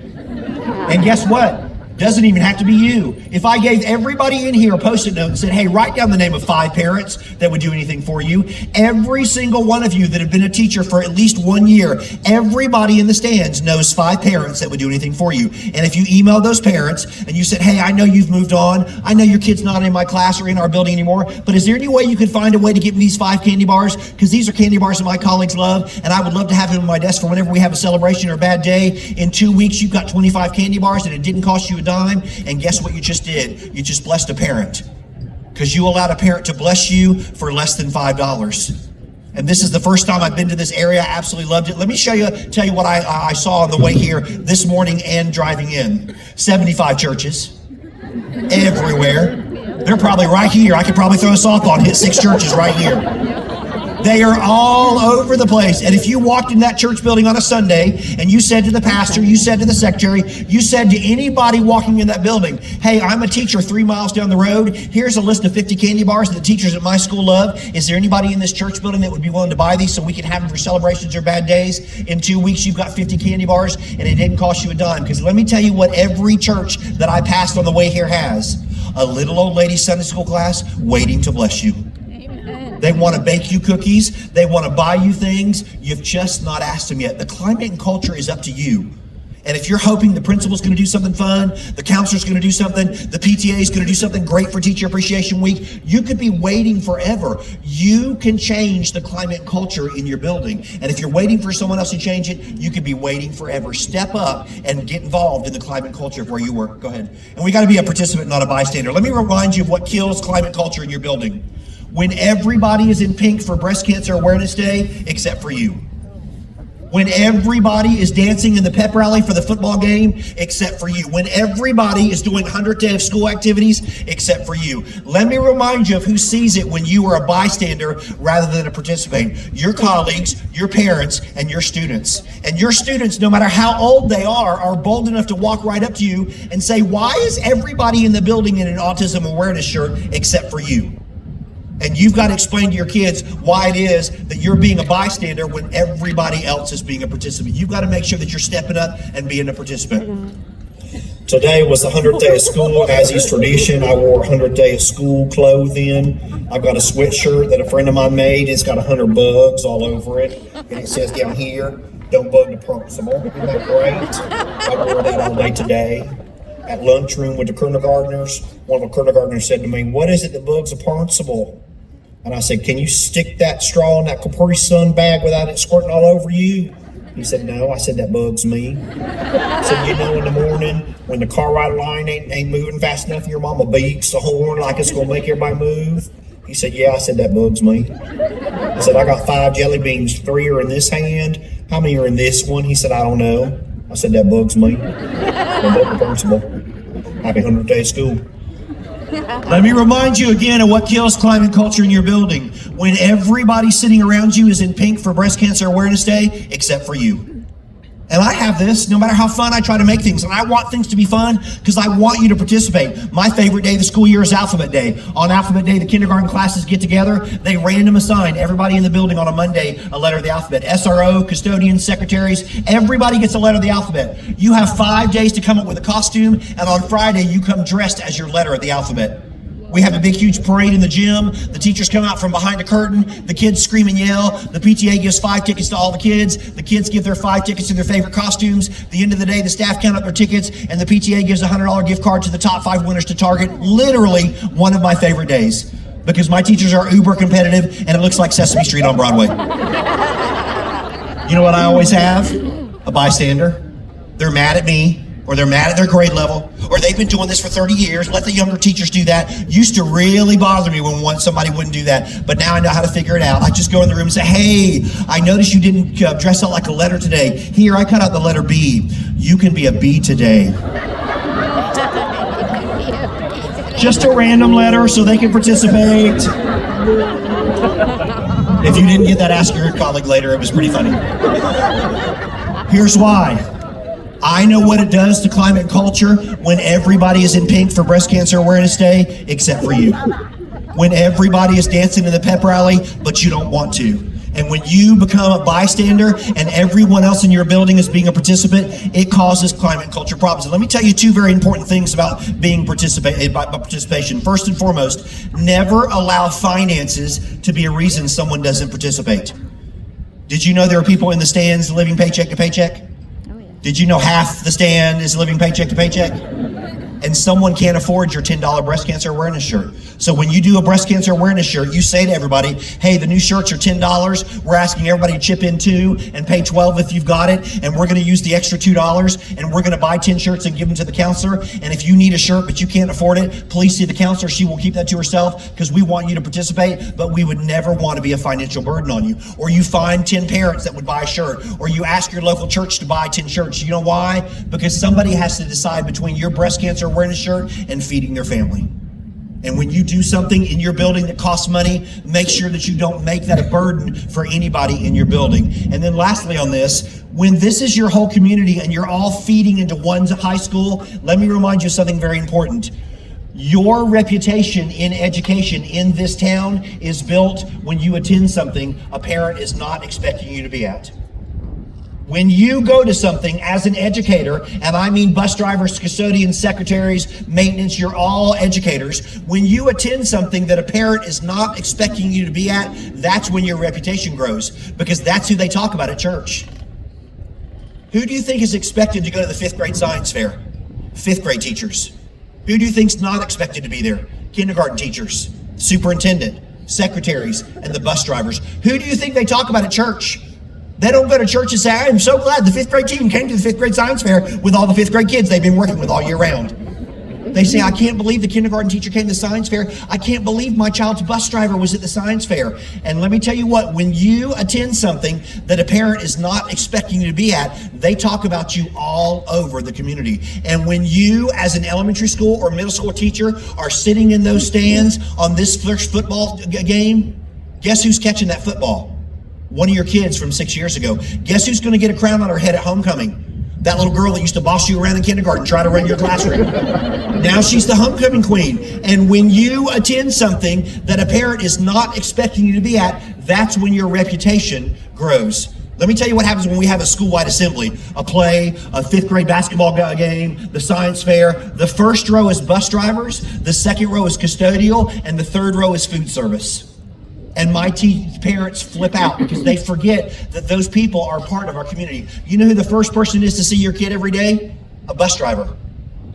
And guess what? Doesn't even have to be you. If I gave everybody in here a Post-it note and said, hey, write down the name of 5 parents that would do anything for you, every single one of you that have been a teacher for at least 1 year, everybody in the stands knows 5 parents that would do anything for you. And if you email those parents and you said, hey, I know you've moved on, I know your kid's not in my class or in our building anymore, but is there any way you could find a way to give me these 5 candy bars? Because these are candy bars that my colleagues love, and I would love to have them on my desk for whenever we have a celebration or a bad day. In 2 weeks, you've got 25 candy bars, and it didn't cost you a dime. And guess what you just did? You just blessed a parent, because you allowed a parent to bless you for less than $5. And this is the first time I've been to this area. I absolutely loved it. Let me tell you what I saw on the way here this morning and driving in. 75 churches everywhere. They're probably right here. I could probably throw a softball and hit 6 churches right here. They are all over the place. And if you walked in that church building on a Sunday and you said to the pastor, you said to the secretary, you said to anybody walking in that building, hey, I'm a teacher 3 miles down the road. Here's a list of 50 candy bars that the teachers at my school love. Is there anybody in this church building that would be willing to buy these so we can have them for celebrations or bad days? In 2 weeks, you've got 50 candy bars, and it didn't cost you a dime. Because let me tell you what every church that I passed on the way here has. A little old lady Sunday school class waiting to bless you. They want to bake you cookies. They want to buy you things. You've just not asked them yet. The climate and culture is up to you. And if you're hoping the principal's going to do something fun, the counselor's going to do something, the PTA is going to do something great for Teacher Appreciation Week, you could be waiting forever. You can change the climate and culture in your building. And if you're waiting for someone else to change it, you could be waiting forever. Step up and get involved in the climate and culture of where you work. Go ahead. And we got to be a participant, not a bystander. Let me remind you of what kills climate culture in your building. When everybody is in pink for Breast Cancer Awareness Day, except for you. When everybody is dancing in the pep rally for the football game, except for you. When everybody is doing 100th day of school activities, except for you. Let me remind you of who sees it when you are a bystander rather than a participant. Your colleagues, your parents, and your students. And your students, no matter how old they are bold enough to walk right up to you and say, why is everybody in the building in an autism awareness shirt except for you? And you've got to explain to your kids why it is that you're being a bystander when everybody else is being a participant. You've got to make sure that you're stepping up and being a participant. Today was the 100th day of school. As is tradition, I wore 100th day of school clothing. I've got a sweatshirt that a friend of mine made. It's got 100 bugs all over it. And it says down here, don't bug the principal. Isn't that great? I wore that all day today. At lunchroom with the kindergartners, one of the kindergartners said to me, what is it that bugs a principal? And I said, can you stick that straw in that Capri Sun bag without it squirting all over you? He said, no. I said, that bugs me. I said, you know, in the morning when the car ride line ain't moving fast enough, your mama beeps the horn like it's going to make everybody move. He said, yeah. I said, that bugs me. I said, I got 5 jelly beans. 3 are in this hand. How many are in this one? He said, I don't know. I said, that bugs me. Don't bug the principal. Happy 100th day of school. Let me remind you again of what kills climate culture in your building. When everybody sitting around you is in pink for Breast Cancer Awareness Day, except for you. And I have this, no matter how fun I try to make things. And I want things to be fun because I want you to participate. My favorite day of the school year is Alphabet Day. On Alphabet Day, the kindergarten classes get together. They random assign everybody in the building on a Monday a letter of the alphabet. SRO, custodians, secretaries, everybody gets a letter of the alphabet. You have 5 days to come up with a costume, and on Friday, you come dressed as your letter of the alphabet. We have a big, huge parade in the gym. The teachers come out from behind a curtain. The kids scream and yell. The PTA gives 5 tickets to all the kids. The kids give their 5 tickets to their favorite costumes. At the end of the day, the staff count up their tickets, and the PTA gives a $100 gift card to the top 5 winners to Target. Literally one of my favorite days because my teachers are uber competitive, and it looks like Sesame Street on Broadway. You know what I always have? A bystander. They're mad at me, or they're mad at their grade level, or they've been doing this for 30 years. Let the younger teachers do that. Used to really bother me when somebody wouldn't do that, but now I know how to figure it out. I just go in the room and say, hey, I noticed you didn't dress out like a letter today. Here, I cut out the letter B. You can be a B today. Just a random letter so they can participate. If you didn't get that, ask your colleague later. It was pretty funny. Here's why. I know what it does to climate and culture when everybody is in pink for Breast Cancer Awareness Day, except for you. When everybody is dancing in the pep rally, but you don't want to. And when you become a bystander and everyone else in your building is being a participant, it causes climate and culture problems. And let me tell you two very important things about being participation. First and foremost, never allow finances to be a reason someone doesn't participate. Did you know there are people in the stands living paycheck to paycheck? Oh, yeah. Did you know half the stand is living paycheck to paycheck? And someone can't afford your $10 breast cancer awareness shirt. So when you do a breast cancer awareness shirt, you say to everybody, hey, the new shirts are $10. We're asking everybody to chip in $2 and pay $12 if you've got it. And we're going to use the extra $2 and we're going to buy 10 shirts and give them to the counselor. And if you need a shirt but you can't afford it, please see the counselor. She will keep that to herself because we want you to participate, but we would never want to be a financial burden on you. Or you find 10 parents that would buy a shirt, or you ask your local church to buy 10 shirts. You know why? Because somebody has to decide between your breast cancer awareness shirt and feeding their family. And when you do something in your building that costs money, make sure that you don't make that a burden for anybody in your building. And then lastly on this, when this is your whole community and you're all feeding into one high school, let me remind you of something very important. Your reputation in education in this town is built when you attend something a parent is not expecting you to be at. When you go to something as an educator, and I mean bus drivers, custodians, secretaries, maintenance, you're all educators. When you attend something that a parent is not expecting you to be at, that's when your reputation grows, because that's who they talk about at church. Who do you think is expected to go to the 5th grade science fair? 5th grade teachers. Who do you think's not expected to be there? Kindergarten teachers, superintendent, secretaries, and the bus drivers. Who do you think they talk about at church? They don't go to church and say, I am so glad the 5th grade team came to the 5th grade science fair with all the 5th grade kids they've been working with all year round. They say, I can't believe the kindergarten teacher came to the science fair. I can't believe my child's bus driver was at the science fair. And let me tell you what, when you attend something that a parent is not expecting you to be at, they talk about you all over the community. And when you, as an elementary school or middle school teacher, are sitting in those stands on this first football game, guess who's catching that football? One of your kids from 6 years ago. Guess who's going to get a crown on her head at homecoming? That little girl that used to boss you around in kindergarten, try to run your classroom. Now she's the homecoming queen. And when you attend something that a parent is not expecting you to be at, that's when your reputation grows. Let me tell you what happens when we have a school-wide assembly, a play, a 5th grade basketball game, the science fair. The first row is bus drivers, the second row is custodial, and the third row is food service. And my parents flip out because they forget that those people are part of our community. You know who the first person is to see your kid every day? A bus driver.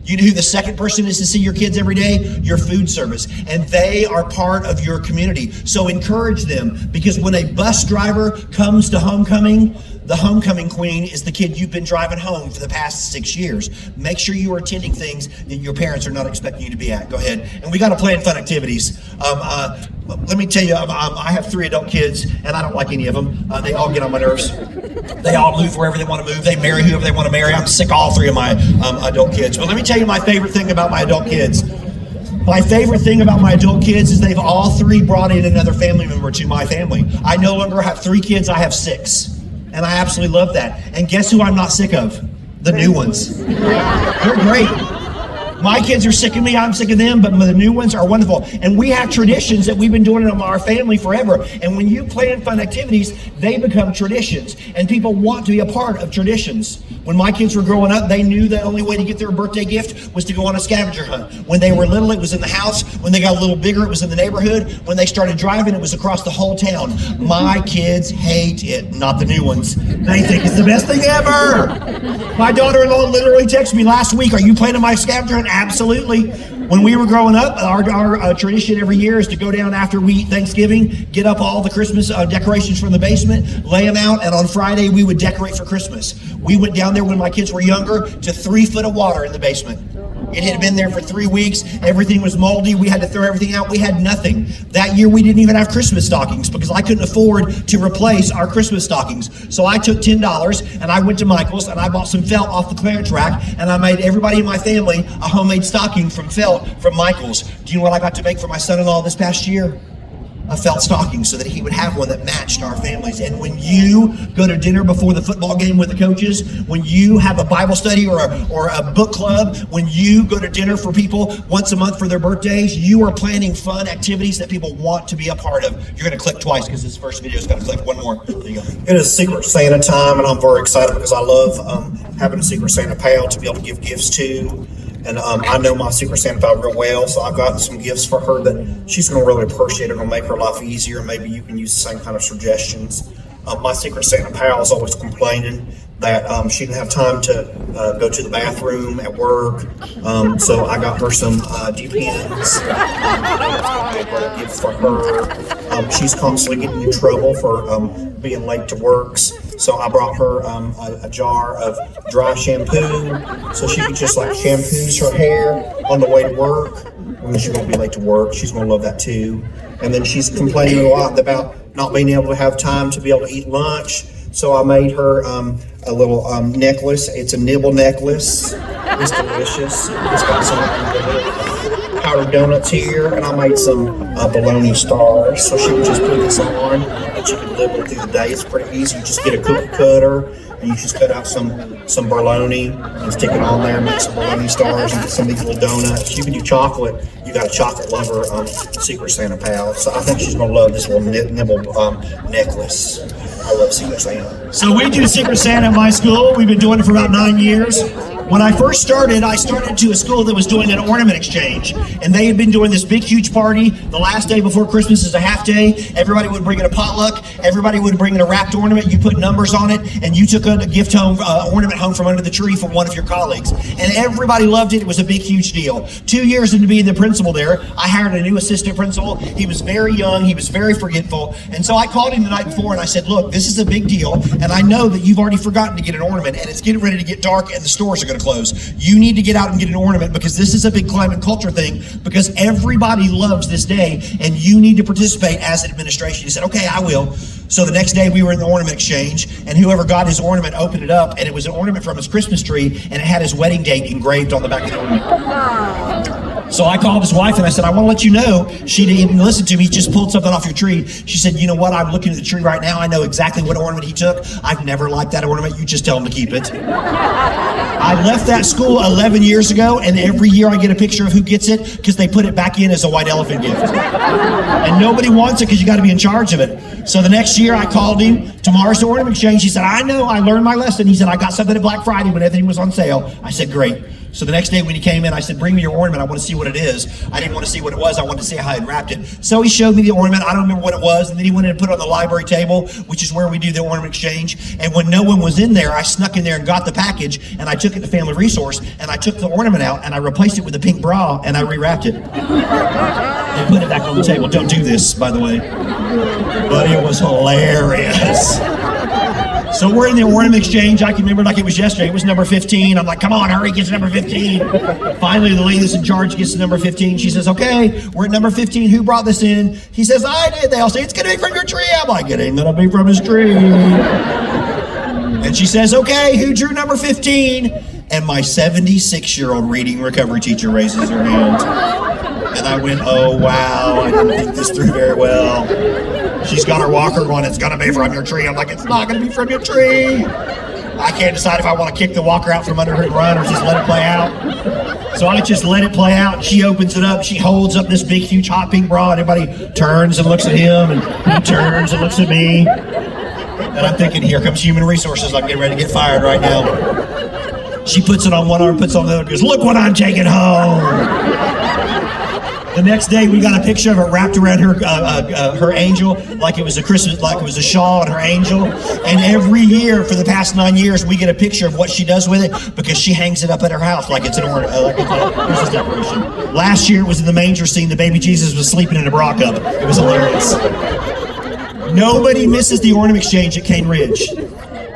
You know who the second person is to see your kids every day? Your food service. And they are part of your community. So encourage them, because when a bus driver comes to homecoming, the homecoming queen is the kid you've been driving home for the past 6 years. Make sure you are attending things that your parents are not expecting you to be at. Go ahead. And we got to plan fun activities. Let me tell you, I have 3 adult kids, and I don't like any of them. They all get on my nerves. They all move wherever they want to move. They marry whoever they want to marry. I'm sick of all 3 of my adult kids. But let me tell you my favorite thing about my adult kids. My favorite thing about my adult kids is they've all 3 brought in another family member to my family. I no longer have 3 kids, I have 6. And I absolutely love that. And guess who I'm not sick of? The new ones. They're great. My kids are sick of me, I'm sick of them, but the new ones are wonderful. And we have traditions that we've been doing in our family forever. And when you plan fun activities, they become traditions. And people want to be a part of traditions. When my kids were growing up, they knew the only way to get their birthday gift was to go on a scavenger hunt. When they were little, it was in the house. When they got a little bigger, it was in the neighborhood. When they started driving, it was across the whole town. My kids hate it, not the new ones. They think it's the best thing ever. My daughter-in-law literally texted me last week, are you planning my scavenger hunt? Absolutely. When we were growing up, our tradition every year is to go down after we eat Thanksgiving, get up all the Christmas decorations from the basement, lay them out, and on Friday we would decorate for Christmas. We went down there when my kids were younger to 3 foot of water in the basement. It had been there for 3 weeks. Everything was moldy. We had to throw everything out. We had nothing. That year we didn't even have Christmas stockings because I couldn't afford to replace our Christmas stockings. So I took $10 and I went to Michael's and I bought some felt off the clearance rack and I made everybody in my family a homemade stocking from felt from Michael's. Do you know what I got to make for my son-in-law this past year? felt stocking so that he would have one that matched our families. And when you go to dinner before the football game with the coaches, when you have a Bible study or a book club, when you go to dinner for people once a month for their birthdays, you are planning fun activities that people want to be a part of. You're going to click twice because this first video is going to click one more. There you go. It is Secret Santa time, and I'm very excited because I love having a Secret Santa pal to be able to give gifts to. And I know my Secret Santa pal real well, so I've gotten some gifts for her that she's going to really appreciate. It's going to make her life easier. Maybe you can use the same kind of suggestions. My Secret Santa pal is always complaining that she didn't have time to go to the bathroom at work. So I got her some Depends. Gift for her. She's constantly getting in trouble for being late to works. So I brought her a jar of dry shampoo so she could just like shampoos her hair on the way to work. When she's going to be late to work, she's going to love that too. And then she's complaining a lot about not being able to have time to be able to eat lunch. So I made her a little necklace. It's a nibble necklace. It's delicious. It's got some powdered donuts here, and I made some bologna stars. So she can just put this on, and she can live it through the day. It's pretty easy. You just get a cookie cutter, and you just cut out some bologna and stick it on there, make some bologna stars, and get some of these little donuts. You can do chocolate. You got a chocolate lover Secret Santa pal. So I think she's going to love this little nibble necklace. I love Secret Santa. So we do Secret Santa at my school. We've been doing it for about 9 years. When I first started, I started to a school that was doing an ornament exchange, and they had been doing this big, huge party. The last day before Christmas is a half day. Everybody would bring in a potluck. Everybody would bring in a wrapped ornament. You put numbers on it, and you took a gift home, ornament home from under the tree from one of your colleagues. And everybody loved it. It was a big, huge deal. 2 years into being the principal there, I hired a new assistant principal. He was very young. He was very forgetful. And so I called him the night before, and I said, look, this is a big deal, and I know that you've already forgotten to get an ornament, and it's getting ready to get dark, and the stores are going to close. You need to get out and get an ornament because this is a big climate culture thing because everybody loves this day and you need to participate as an administration. He said, okay, I will. So the next day we were in the ornament exchange and whoever got his ornament opened it up and it was an ornament from his Christmas tree and it had his wedding date engraved on the back of the ornament. So I called his wife and I said, I want to let you know. She didn't even listen to me. He just pulled something off your tree. She said, you know what? I'm looking at the tree right now. I know exactly what ornament he took. I've never liked that ornament. You just tell him to keep it. I left that school 11 years ago, and every year I get a picture of who gets it because they put it back in as a white elephant gift. And nobody wants it because you got to be in charge of it. So the next year I called him. Tomorrow's the ornament exchange. He said, I know. I learned my lesson. He said, I got something at Black Friday when everything was on sale. I said, great. So the next day when he came in, I said, bring me your ornament. I want to see what it is. I didn't want to see what it was. I wanted to see how I'd wrapped it. So he showed me the ornament. I don't remember what it was. And then he went in and put it on the library table, which is where we do the ornament exchange. And when no one was in there, I snuck in there and got the package. And I took it to Family Resource. And I took the ornament out and I replaced it with a pink bra and I rewrapped it. And put it back on the table. Don't do this, by the way. But it was hilarious. So we're in the ornament exchange. I can remember like it was yesterday. It was number 15. I'm like, come on, hurry, get to number 15. Finally, the lady that's in charge gets to number 15. She says, okay, we're at number 15. Who brought this in? He says, I did. They all say, it's going to be from your tree. I'm like, it ain't going to be from his tree. And she says, okay, who drew number 15? And my 76-year-old reading recovery teacher raises her hand. And I went, oh, wow, I didn't think this through very well. She's got her walker going, it's going to be from your tree. I'm like, it's not going to be from your tree. I can't decide if I want to kick the walker out from under her and run or just let it play out. So I just let it play out. She opens it up. She holds up this big, huge, hot pink bra, and everybody turns and looks at him, and he turns and looks at me. And I'm thinking, here comes Human Resources. I'm getting ready to get fired right now. She puts it on one arm, puts it on the other, and goes, look what I'm taking home. The next day, we got a picture of her wrapped around her angel, like it was a Christmas, like it was a shawl on her angel. And every year for the past 9 years, we get a picture of what she does with it because she hangs it up at her house like it's an Christmas decoration. Last year, it was in the manger scene. The baby Jesus was sleeping in a bra cup. It was hilarious. Nobody misses the ornament exchange at Cane Ridge.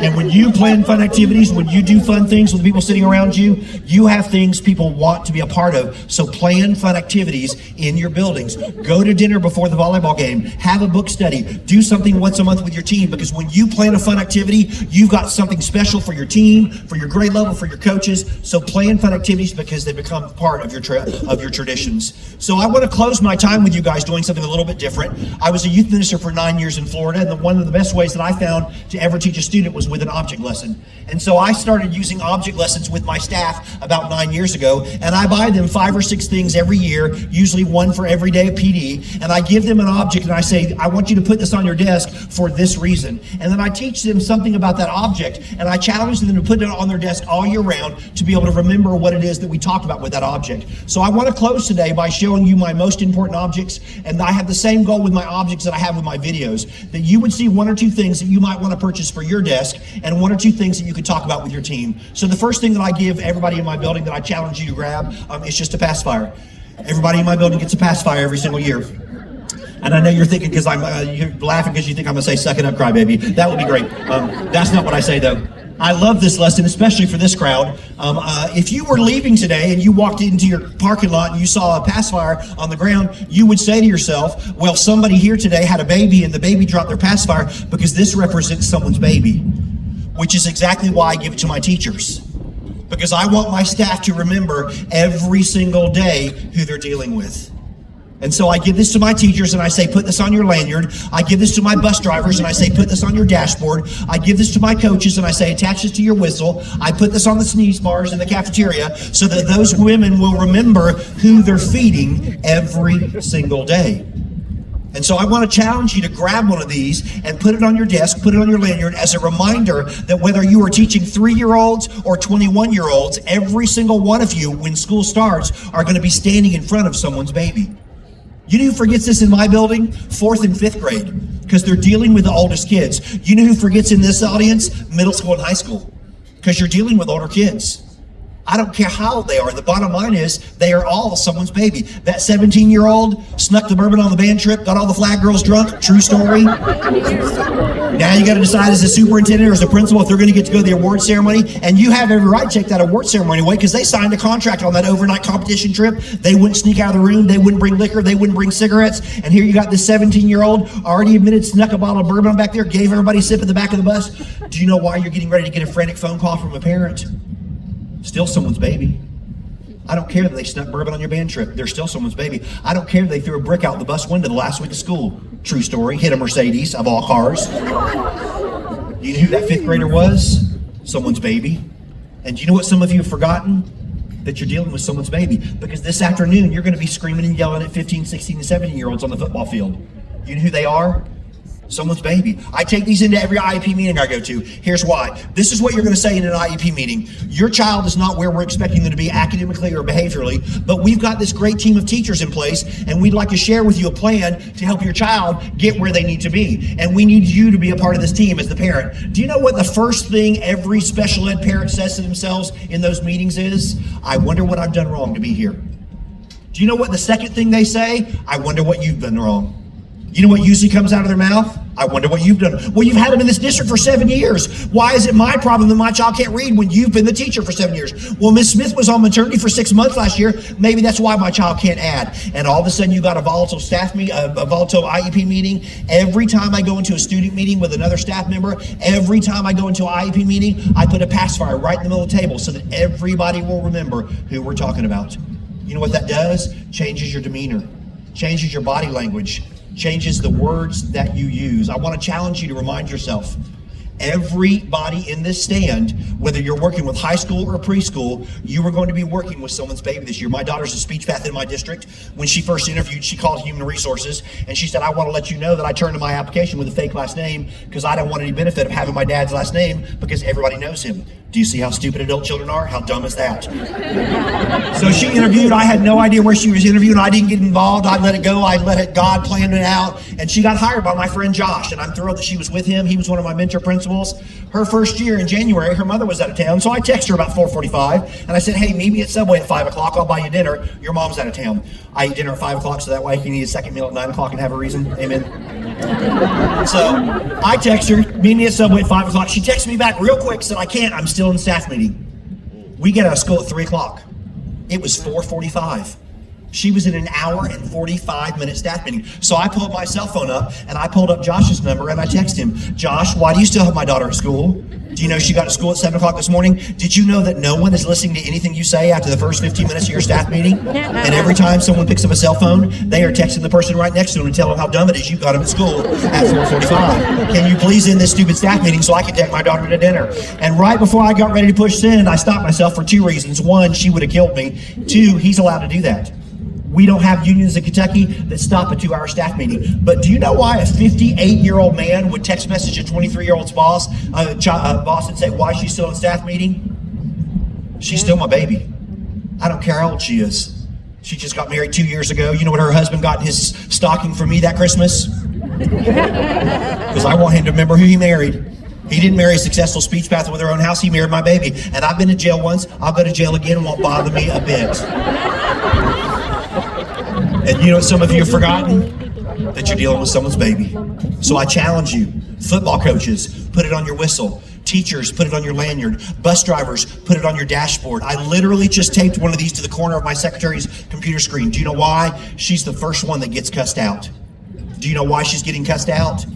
And when you plan fun activities, when you do fun things with people sitting around you, you have things people want to be a part of. So plan fun activities in your buildings. Go to dinner before the volleyball game. Have a book study. Do something once a month with your team, because when you plan a fun activity, you've got something special for your team, for your grade level, for your coaches. So plan fun activities because they become part of your traditions. So I want to close my time with you guys doing something a little bit different. I was a youth minister for 9 years in Florida, and one of the best ways that I found to ever teach a student was with an object lesson. And so I started using object lessons with my staff about 9 years ago, and I buy them 5 or 6 things every year, usually one for every day of PD, and I give them an object and I say, I want you to put this on your desk for this reason. And then I teach them something about that object, and I challenge them to put it on their desk all year round to be able to remember what it is that we talked about with that object. So I want to close today by showing you my most important objects, and I have the same goal with my objects that I have with my videos, that you would see 1 or 2 things that you might want to purchase for your desk and 1 or 2 things that you could talk about with your team. So the first thing that I give everybody in my building that I challenge you to grab is just a pacifier. Everybody in my building gets a pacifier every single year. And I know you're thinking, because you're laughing because you think I'm going to say suck it up, crybaby. That would be great. That's not what I say, though. I love this lesson, especially for this crowd. If you were leaving today and you walked into your parking lot and you saw a pacifier on the ground, you would say to yourself, well, somebody here today had a baby and the baby dropped their pacifier, because this represents someone's baby, which is exactly why I give it to my teachers, because I want my staff to remember every single day who they're dealing with. And so I give this to my teachers and I say, put this on your lanyard. I give this to my bus drivers and I say, put this on your dashboard. I give this to my coaches and I say, attach this to your whistle. I put this on the sneeze bars in the cafeteria so that those women will remember who they're feeding every single day. And so I want to challenge you to grab one of these and put it on your desk, put it on your lanyard as a reminder that whether you are teaching 3-year-olds or 21-year-olds, every single one of you, when school starts, are going to be standing in front of someone's baby. You know who forgets this in my building? 4th and 5th grade, because they're dealing with the oldest kids. You know who forgets in this audience? Middle school and high school, because you're dealing with older kids. I don't care how old they are. The bottom line is they are all someone's baby. That 17-year-old snuck the bourbon on the band trip, got all the flag girls drunk. True story. Now you got to decide as a superintendent or as a principal if they're going to get to go to the award ceremony. And you have every right to take that award ceremony away, because they signed a contract on that overnight competition trip. They wouldn't sneak out of the room. They wouldn't bring liquor. They wouldn't bring cigarettes. And here you got this 17-year-old already admitted, snuck a bottle of bourbon back there, gave everybody a sip at the back of the bus. Do you know why you're getting ready to get a frantic phone call from a parent? Still someone's baby. I don't care that they snuck bourbon on your band trip. They're still someone's baby. I don't care that they threw a brick out the bus window the last week of school. True story. Hit a Mercedes of all cars. You know who that 5th grader was? Someone's baby. And do you know what some of you have forgotten? That you're dealing with someone's baby. Because this afternoon, you're going to be screaming and yelling at 15, 16, and 17-year-olds on the football field. You know who they are? Someone's baby. I take these into every IEP meeting I go to. Here's why. This is what you're going to say in an IEP meeting. Your child is not where we're expecting them to be academically or behaviorally, but we've got this great team of teachers in place, and we'd like to share with you a plan to help your child get where they need to be. And we need you to be a part of this team as the parent. Do you know what the first thing every special ed parent says to themselves in those meetings is? I wonder what I've done wrong to be here. Do you know what the second thing they say? I wonder what you've done wrong. You know what usually comes out of their mouth? I wonder what you've done. Well, you've had them in this district for 7 years. Why is it my problem that my child can't read when you've been the teacher for 7 years? Well, Miss Smith was on maternity for 6 months last year. Maybe that's why my child can't add. And all of a sudden you got a volatile staff meeting, a volatile IEP meeting. Every time I go into a student meeting with another staff member, every time I go into an IEP meeting, I put a pacifier right in the middle of the table so that everybody will remember who we're talking about. You know what that does? Changes your demeanor, changes your body language, changes the words that you use. I want to challenge you to remind yourself, everybody in this stand, whether you're working with high school or preschool, you are going to be working with someone's baby this year. My daughter's a speech path in my district. When she first interviewed, she called Human Resources, and she said, I want to let you know that I turned in my application with a fake last name because I don't want any benefit of having my dad's last name because everybody knows him. Do you see how stupid adult children are? How dumb is that? So she interviewed. I had no idea where she was interviewing. I didn't get involved. I let it go. I let it. God planned it out. And she got hired by my friend Josh, and I'm thrilled that she was with him. He was one of my mentor principals. Her first year in January, her mother was out of town, so I texted her about 4:45, and I said, hey, meet me at Subway at 5 o'clock. I'll buy you dinner. Your mom's out of town. I eat dinner at 5 o'clock, so that way I can eat a second meal at 9 o'clock and have a reason. Amen. So I text her, meet me at Subway at 5 o'clock. She texts me back real quick, said, I can't, I'm still in staff meeting. We get out of school at 3 o'clock. It was 4:45. She was in an hour and 45-minute staff meeting. So I pulled my cell phone up and I pulled up Josh's number and I texted him, Josh, why do you still have my daughter at school? Do you know she got to school at 7 o'clock this morning? Did you know that no one is listening to anything you say after the first 15 minutes of your staff meeting? And every time someone picks up a cell phone, they are texting the person right next to them and tell them how dumb it is you got them at school at 4:45. Can you please end this stupid staff meeting so I can take my daughter to dinner? And right before I got ready to push send, I stopped myself for 2 reasons. 1, she would have killed me. 2, he's allowed to do that. We don't have unions in Kentucky that stop a 2-hour staff meeting. But do you know why a 58-year-old man would text message a 23-year-old's boss and say, why is she still in staff meety? She's still my baby. I don't care how old she is. She just got married 2 years ago. You know what her husband got in his stocking for me that Christmas? Because I want him to remember who he married. He didn't marry a successful speech pathologist with her own house. He married my baby. And I've been to jail once. I'll go to jail again. It won't bother me a bit. And you know what some of you have forgotten? That you're dealing with someone's baby. So I challenge you, football coaches, put it on your whistle. Teachers, put it on your lanyard. Bus drivers, put it on your dashboard. I literally just taped one of these to the corner of my secretary's computer screen. Do you know why? She's the first one that gets cussed out. Do you know why she's getting cussed out?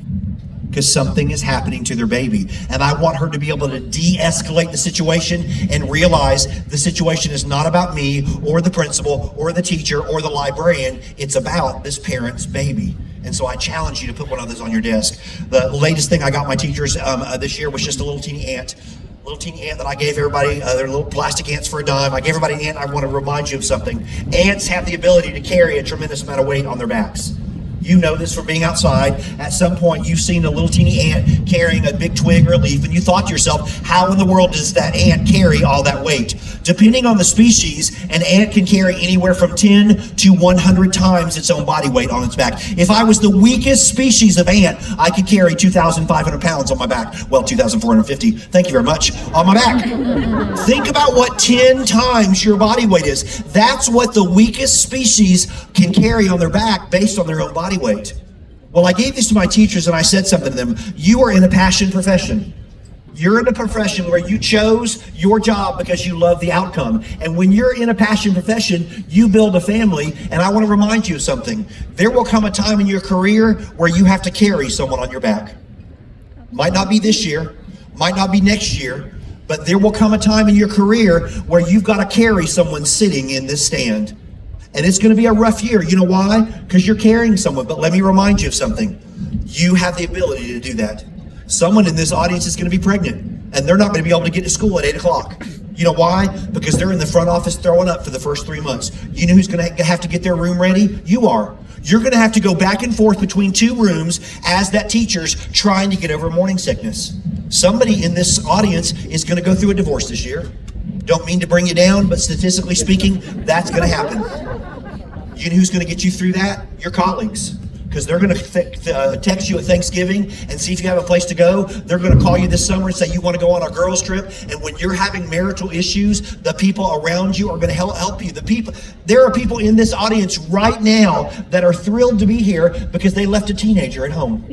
Because something is happening to their baby. And I want her to be able to de-escalate the situation and realize the situation is not about me or the principal or the teacher or the librarian. It's about this parent's baby. And so I challenge you to put one of those on your desk. The latest thing I got my teachers this year was just a little teeny ant. Little teeny ant that I gave everybody. They're little plastic ants for a dime. I gave everybody an ant. I want to remind you of something. Ants have the ability to carry a tremendous amount of weight on their backs. You know this from being outside. At some point, you've seen a little teeny ant carrying a big twig or a leaf, and you thought to yourself, how in the world does that ant carry all that weight? Depending on the species, an ant can carry anywhere from 10 to 100 times its own body weight on its back. If I was the weakest species of ant, I could carry 2,500 pounds on my back. Well, 2,450, thank you very much, on my back. Think about what 10 times your body weight is. That's what the weakest species can carry on their back based on their own body weight. Well, I gave this to my teachers and I said something to them. You are in a passion profession. You're in a profession where you chose your job because you love the outcome. And when you're in a passion profession, you build a family. And I want to remind you of something. There will come a time in your career where you have to carry someone on your back. Might not be this year, might not be next year, but there will come a time in your career where you've got to carry someone sitting in this stand. And it's going to be a rough year. You know why? Because you're carrying someone. But let me remind you of something. You have the ability to do that. Someone in this audience is going to be pregnant, and they're not going to be able to get to school at 8 o'clock. You know why? Because they're in the front office throwing up for the first 3 months. You know who's going to have to get their room ready? You are. You're going to have to go back and forth between 2 rooms as that teacher's trying to get over morning sickness. Somebody in this audience is going to go through a divorce this year. Don't mean to bring you down, but statistically speaking, that's going to happen. You know who's going to get you through that? Your colleagues. Because they're going to text you at Thanksgiving and see if you have a place to go. They're going to call you this summer and say you want to go on a girls trip. And when you're having marital issues, the people around you are going to help you. There are people in this audience right now that are thrilled to be here because they left a teenager at home.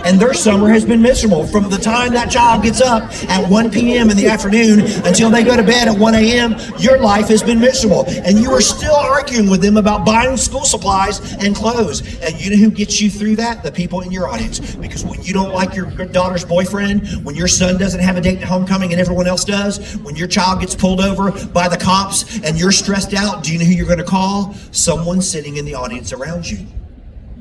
And their summer has been miserable from the time that child gets up at 1 p.m. in the afternoon until they go to bed at 1 a.m. Your life has been miserable. And you are still arguing with them about buying school supplies and clothes. And you know who gets you through that? The people in your audience. Because when you don't like your daughter's boyfriend, when your son doesn't have a date to homecoming and everyone else does, when your child gets pulled over by the cops and you're stressed out, do you know who you're going to call? Someone sitting in the audience around you.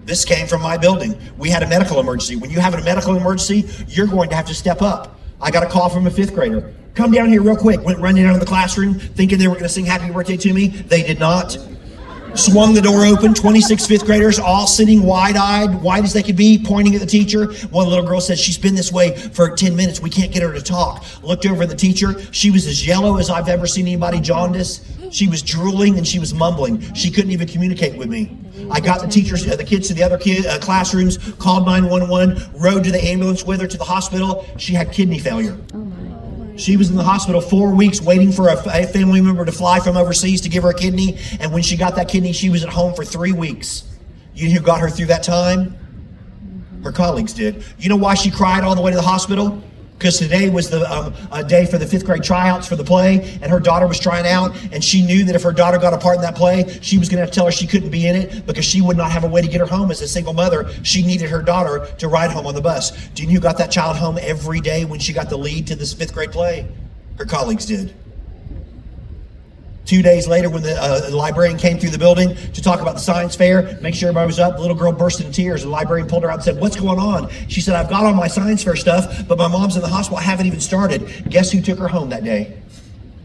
This came from my building. We had a medical emergency. When you have a medical emergency, you're going to have to step up. I got a call from a 5th grader. Come down here real quick. Went running out of the classroom thinking they were going to sing happy birthday to me. They did not. Swung the door open, 26 5th graders all sitting wide-eyed, wide as they could be, pointing at the teacher. One little girl said, she's been this way for 10 minutes. We can't get her to talk. Looked over at the teacher. She was as yellow as I've ever seen anybody jaundice. She was drooling and she was mumbling. She couldn't even communicate with me. I got the teachers, the kids to the other classrooms, called 911, rode to the ambulance with her to the hospital. She had kidney failure. She was in the hospital 4 weeks waiting for a family member to fly from overseas to give her a kidney. And when she got that kidney, she was at home for 3 weeks. You know who got her through that time? Her colleagues did. You know why she cried all the way to the hospital? Because today was the day for the 5th grade tryouts for the play, and her daughter was trying out, and she knew that if her daughter got a part in that play, she was going to have to tell her she couldn't be in it because she would not have a way to get her home as a single mother. She needed her daughter to ride home on the bus. Do you know who got that child home every day when she got the lead to this 5th grade play? Her colleagues did. 2 days later, when the librarian came through the building to talk about the science fair, make sure everybody was up, the little girl burst into tears. The librarian pulled her out and said, "What's going on?" She said, "I've got all my science fair stuff, but my mom's in the hospital. I haven't even started." Guess who took her home that day?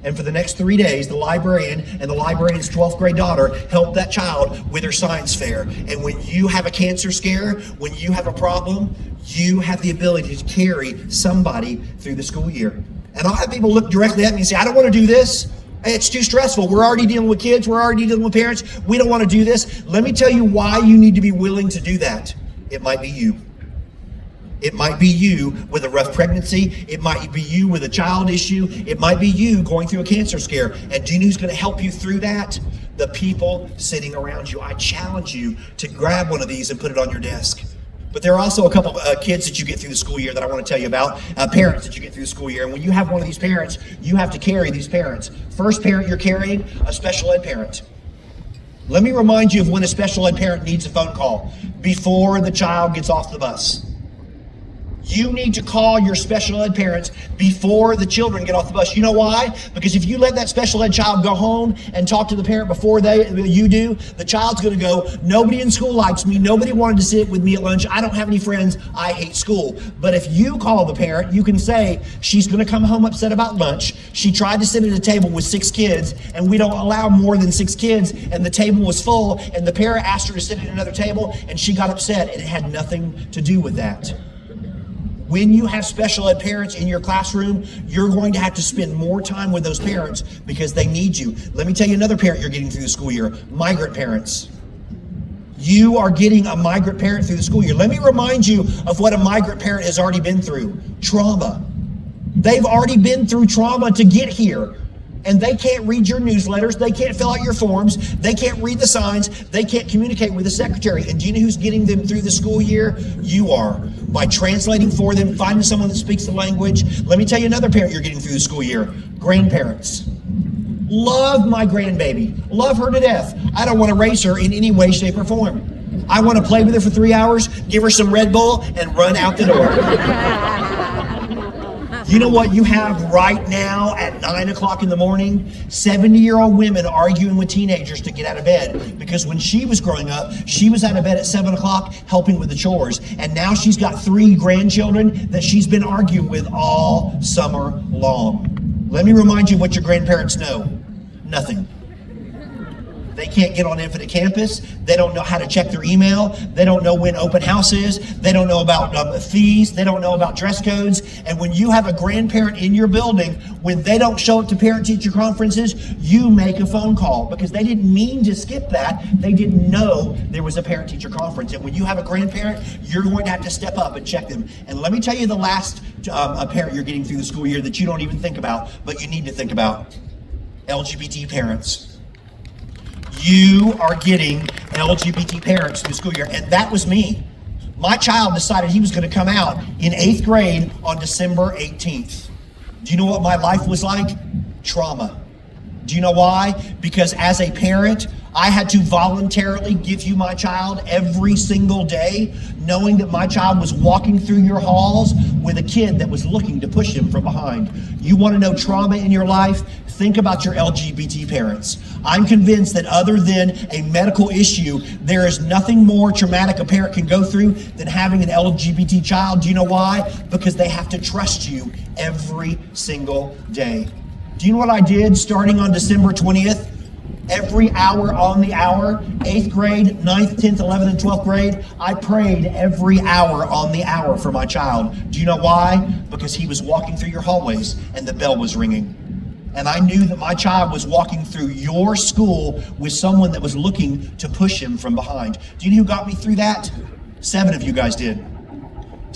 And for the next 3 days, the librarian and the librarian's 12th grade daughter helped that child with her science fair. And when you have a cancer scare, when you have a problem, you have the ability to carry somebody through the school year. And I'll have people look directly at me and say, "I don't want to do this. It's too stressful. We're already dealing with kids. We're already dealing with parents. We don't want to do this." Let me tell you why you need to be willing to do that. It might be you. It might be you with a rough pregnancy. It might be you with a child issue. It might be you going through a cancer scare. And do you know who's going to help you through that? The people sitting around you. I challenge you to grab one of these and put it on your desk. But there are also a couple of kids that you get through the school year that I want to tell you about, parents that you get through the school year. And when you have one of these parents, you have to carry these parents. First parent you're carrying, a special ed parent. Let me remind you of when a special ed parent needs a phone call before the child gets off the bus. You need to call your special ed parents before the children get off the bus. You know why? Because if you let that special ed child go home and talk to the parent before you do, the child's going to go, "Nobody in school likes me. Nobody wanted to sit with me at lunch. I don't have any friends. I hate school." But if you call the parent, you can say, "She's going to come home upset about lunch. She tried to sit at a table with 6 kids, and we don't allow more than 6 kids, and the table was full, and the parent asked her to sit at another table, and she got upset, and it had nothing to do with that." When you have special ed parents in your classroom, you're going to have to spend more time with those parents because they need you. Let me tell you another parent you're getting through the school year, migrant parents. You are getting a migrant parent through the school year. Let me remind you of what a migrant parent has already been through. Trauma. They've already been through trauma to get here. And they can't read your newsletters. They can't fill out your forms. They can't read the signs. They can't communicate with the secretary. And do you know who's getting them through the school year? You are. By translating for them, finding someone that speaks the language. Let me tell you another parent you're getting through the school year. Grandparents. Love my grandbaby. Love her to death. I don't want to raise her in any way, shape, or form. I want to play with her for 3 hours, give her some Red Bull, and run out the door. You know what you have right now at 9 o'clock in the morning? 70-year-old women arguing with teenagers to get out of bed. Because when she was growing up, she was out of bed at 7 o'clock helping with the chores. And now she's got 3 grandchildren that she's been arguing with all summer long. Let me remind you what your grandparents know. Nothing. They can't get on Infinite Campus. They don't know how to check their email. They don't know when open house is. They don't know about fees. They don't know about dress codes. And when you have a grandparent in your building, when they don't show up to parent-teacher conferences, you make a phone call because they didn't mean to skip that. They didn't know there was a parent-teacher conference. And when you have a grandparent, you're going to have to step up and check them. And let me tell you the last parent you're getting through the school year that you don't even think about, but you need to think about. LGBT parents. You are getting LGBT parents through the school year, and that was me. My child decided he was going to come out in 8th grade on December 18th. Do you know what my life was like? Trauma. Do you know why? Because as a parent, I had to voluntarily give you my child every single day, knowing that my child was walking through your halls with a kid that was looking to push him from behind. You want to know trauma in your life? Think about your LGBT parents. I'm convinced that other than a medical issue, there is nothing more traumatic a parent can go through than having an LGBT child. Do you know why? Because they have to trust you every single day. Do you know what I did starting on December 20th? Every hour on the hour, 8th grade, 9th, 10th, 11th, and 12th grade, I prayed every hour on the hour for my child. Do you know why? Because he was walking through your hallways and the bell was ringing. And I knew that my child was walking through your school with someone that was looking to push him from behind. Do you know who got me through that? 7 of you guys did.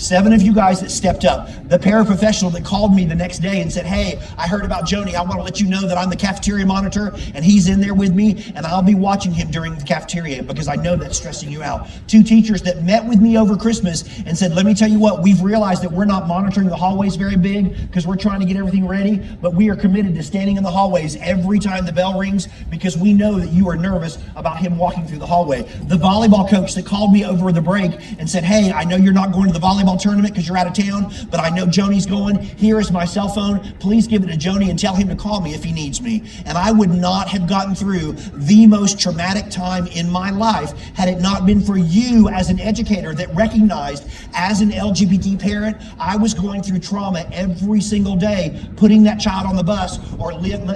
7 of you guys that stepped up. The paraprofessional that called me the next day and said, hey, I heard about Joni. I want to let you know that I'm the cafeteria monitor and he's in there with me and I'll be watching him during the cafeteria because I know that's stressing you out. 2 teachers that met with me over Christmas and said, let me tell you what, we've realized that we're not monitoring the hallways very big because we're trying to get everything ready, but we are committed to standing in the hallways every time the bell rings because we know that you are nervous about him walking through the hallway. The volleyball coach that called me over the break and said, hey, I know you're not going to the volleyball tournament because you're out of town, but I know Joni's going. Here is my cell phone. Please give it to Joni and tell him to call me if he needs me. And I would not have gotten through the most traumatic time in my life had it not been for you as an educator that recognized as an LGBT parent, I was going through trauma every single day, putting that child on the bus or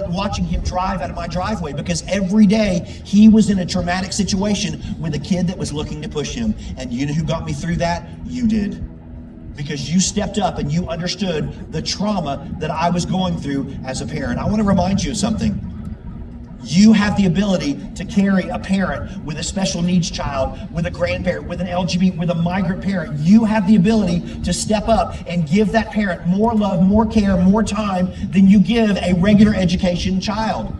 watching him drive out of my driveway because every day he was in a traumatic situation with a kid that was looking to push him. And you know who got me through that? You did. Because you stepped up and you understood the trauma that I was going through as a parent. I want to remind you of something. You have the ability to carry a parent with a special needs child, with a grandparent, with an LGBT, with a migrant parent. You have the ability to step up and give that parent more love, more care, more time than you give a regular education child.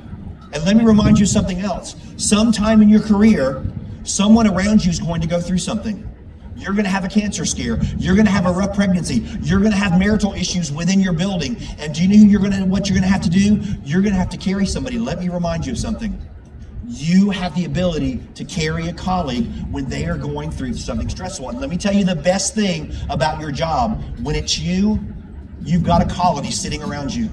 And let me remind you of something else. Sometime in your career, someone around you is going to go through something. You're going to have a cancer scare. You're going to have a rough pregnancy. You're going to have marital issues within your building. And do you know what you're going to have to do? You're going to have to carry somebody. Let me remind you of something. You have the ability to carry a colleague when they are going through something stressful. And let me tell you the best thing about your job. When it's you, you've got a colony sitting around you.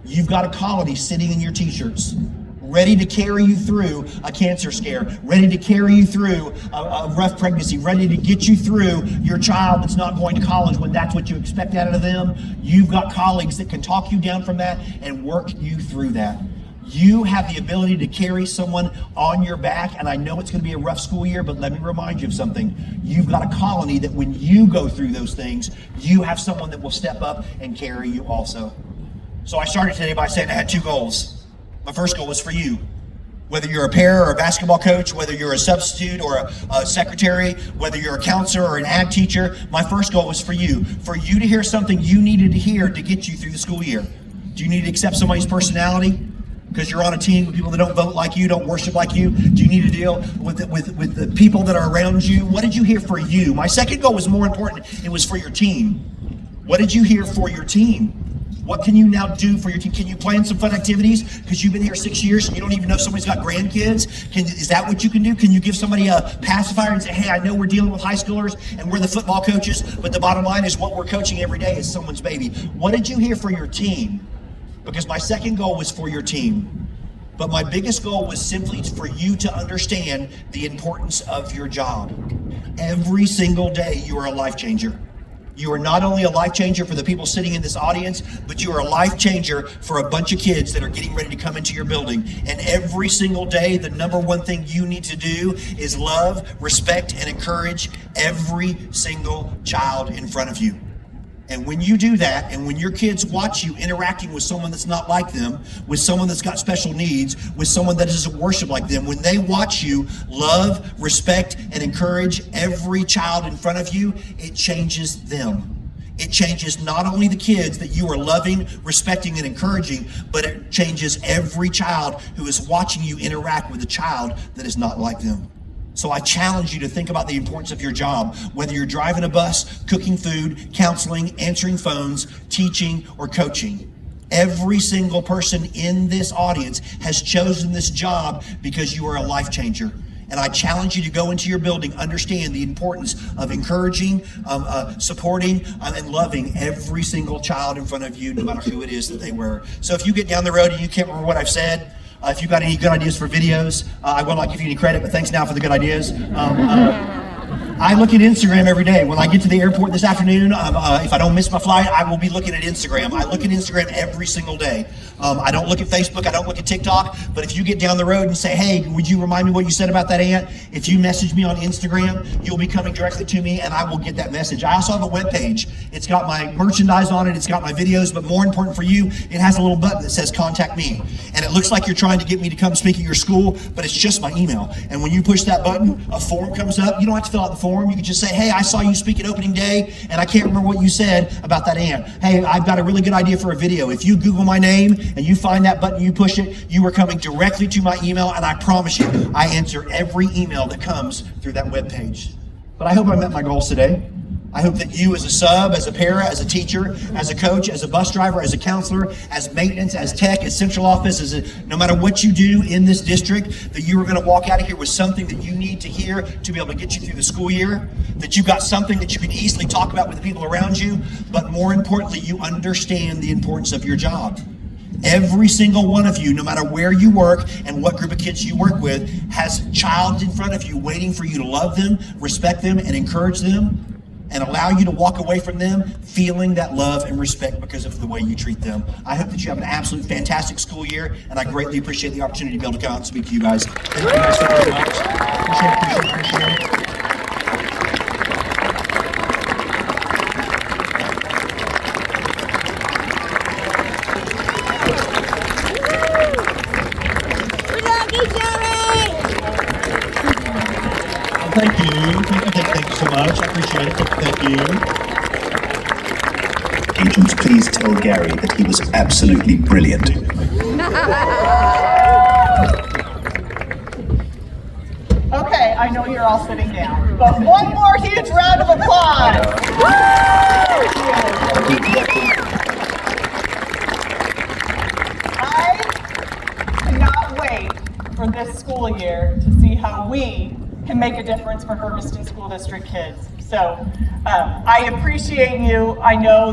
You've got a colony sitting in your t-shirts, ready to carry you through a cancer scare, ready to carry you through a rough pregnancy, ready to get you through your child that's not going to college when that's what you expect out of them. You've got colleagues that can talk you down from that and work you through that. You have the ability to carry someone on your back, and I know it's going to be a rough school year, but let me remind you of something. You've got a colony that when you go through those things, you have someone that will step up and carry you also. So I started today by saying I had 2 goals. My first goal was for you. Whether you're a para or a basketball coach, whether you're a substitute or a secretary, whether you're a counselor or an ag teacher, my first goal was for you to hear something you needed to hear to get you through the school year. Do you need to accept somebody's personality? Because you're on a team with people that don't vote like you, don't worship like you? Do you need to deal with the people that are around you? What did you hear for you? My second goal was more important. It was for your team. What did you hear for your team? What can you now do for your team? Can you plan some fun activities? Because you've been here 6 years and you don't even know if somebody's got grandkids. Is that what you can do? Can you give somebody a pacifier and say, hey, I know we're dealing with high schoolers and we're the football coaches, but the bottom line is what we're coaching every day is someone's baby. What did you hear for your team? Because my second goal was for your team. But my biggest goal was simply for you to understand the importance of your job. Every single day, you are a life changer. You are not only a life changer for the people sitting in this audience, but you are a life changer for a bunch of kids that are getting ready to come into your building. And every single day, the number one thing you need to do is love, respect, and encourage every single child in front of you. And when you do that, and when your kids watch you interacting with someone that's not like them, with someone that's got special needs, with someone that doesn't worship like them, when they watch you love, respect, and encourage every child in front of you, it changes them. It changes not only the kids that you are loving, respecting, and encouraging, but it changes every child who is watching you interact with a child that is not like them. So I challenge you to think about the importance of your job, whether you're driving a bus, cooking food, counseling, answering phones, teaching, or coaching. Every single person in this audience has chosen this job because you are a life changer. And I challenge you to go into your building, understand the importance of encouraging, supporting, and loving every single child in front of you, no matter who it is that they were. So if you get down the road and you can't remember what I've said, if you've got any good ideas for videos, I will not give you any credit, but thanks now for the good ideas. I look at Instagram every day. When I get to the airport this afternoon, if I don't miss my flight, I will be looking at Instagram. I look at Instagram every single day. I don't look at Facebook, I don't look at TikTok, but if you get down the road and say, hey, would you remind me what you said about that aunt? If you message me on Instagram, you'll be coming directly to me and I will get that message. I also have a webpage. It's got my merchandise on it, it's got my videos, but more important for you, it has a little button that says contact me. And it looks like you're trying to get me to come speak at your school, but it's just my email. And when you push that button, a form comes up. You don't have to fill out the form. form. You can just say, hey, I saw you speak at opening day, and I can't remember what you said about that aunt. Hey, I've got a really good idea for a video. If you Google my name and you find that button, you push it, you are coming directly to my email, and I promise you, I answer every email that comes through that webpage. But I hope I met my goals today. I hope that you as a sub, as a para, as a teacher, as a coach, as a bus driver, as a counselor, as maintenance, as tech, as central office, no matter what you do in this district, that you are going to walk out of here with something that you need to hear to be able to get you through the school year, that you've got something that you can easily talk about with the people around you, but more importantly, you understand the importance of your job. Every single one of you, no matter where you work and what group of kids you work with, has a child in front of you waiting for you to love them, respect them, and encourage them, and allow you to walk away from them feeling that love and respect because of the way you treat them. I hope that you have an absolute fantastic school year, and I greatly appreciate the opportunity to be able to come out and speak to you guys. Thank you guys so very much. Appreciate it. Thank you. Thank you so much. I appreciate it. Thank you. Agents, please tell Gerry that he was absolutely brilliant. Okay, I know you're all sitting down, but one more huge round of applause. I cannot wait for this school year to see how we can make a difference for Hermiston School District kids. So I appreciate you. I know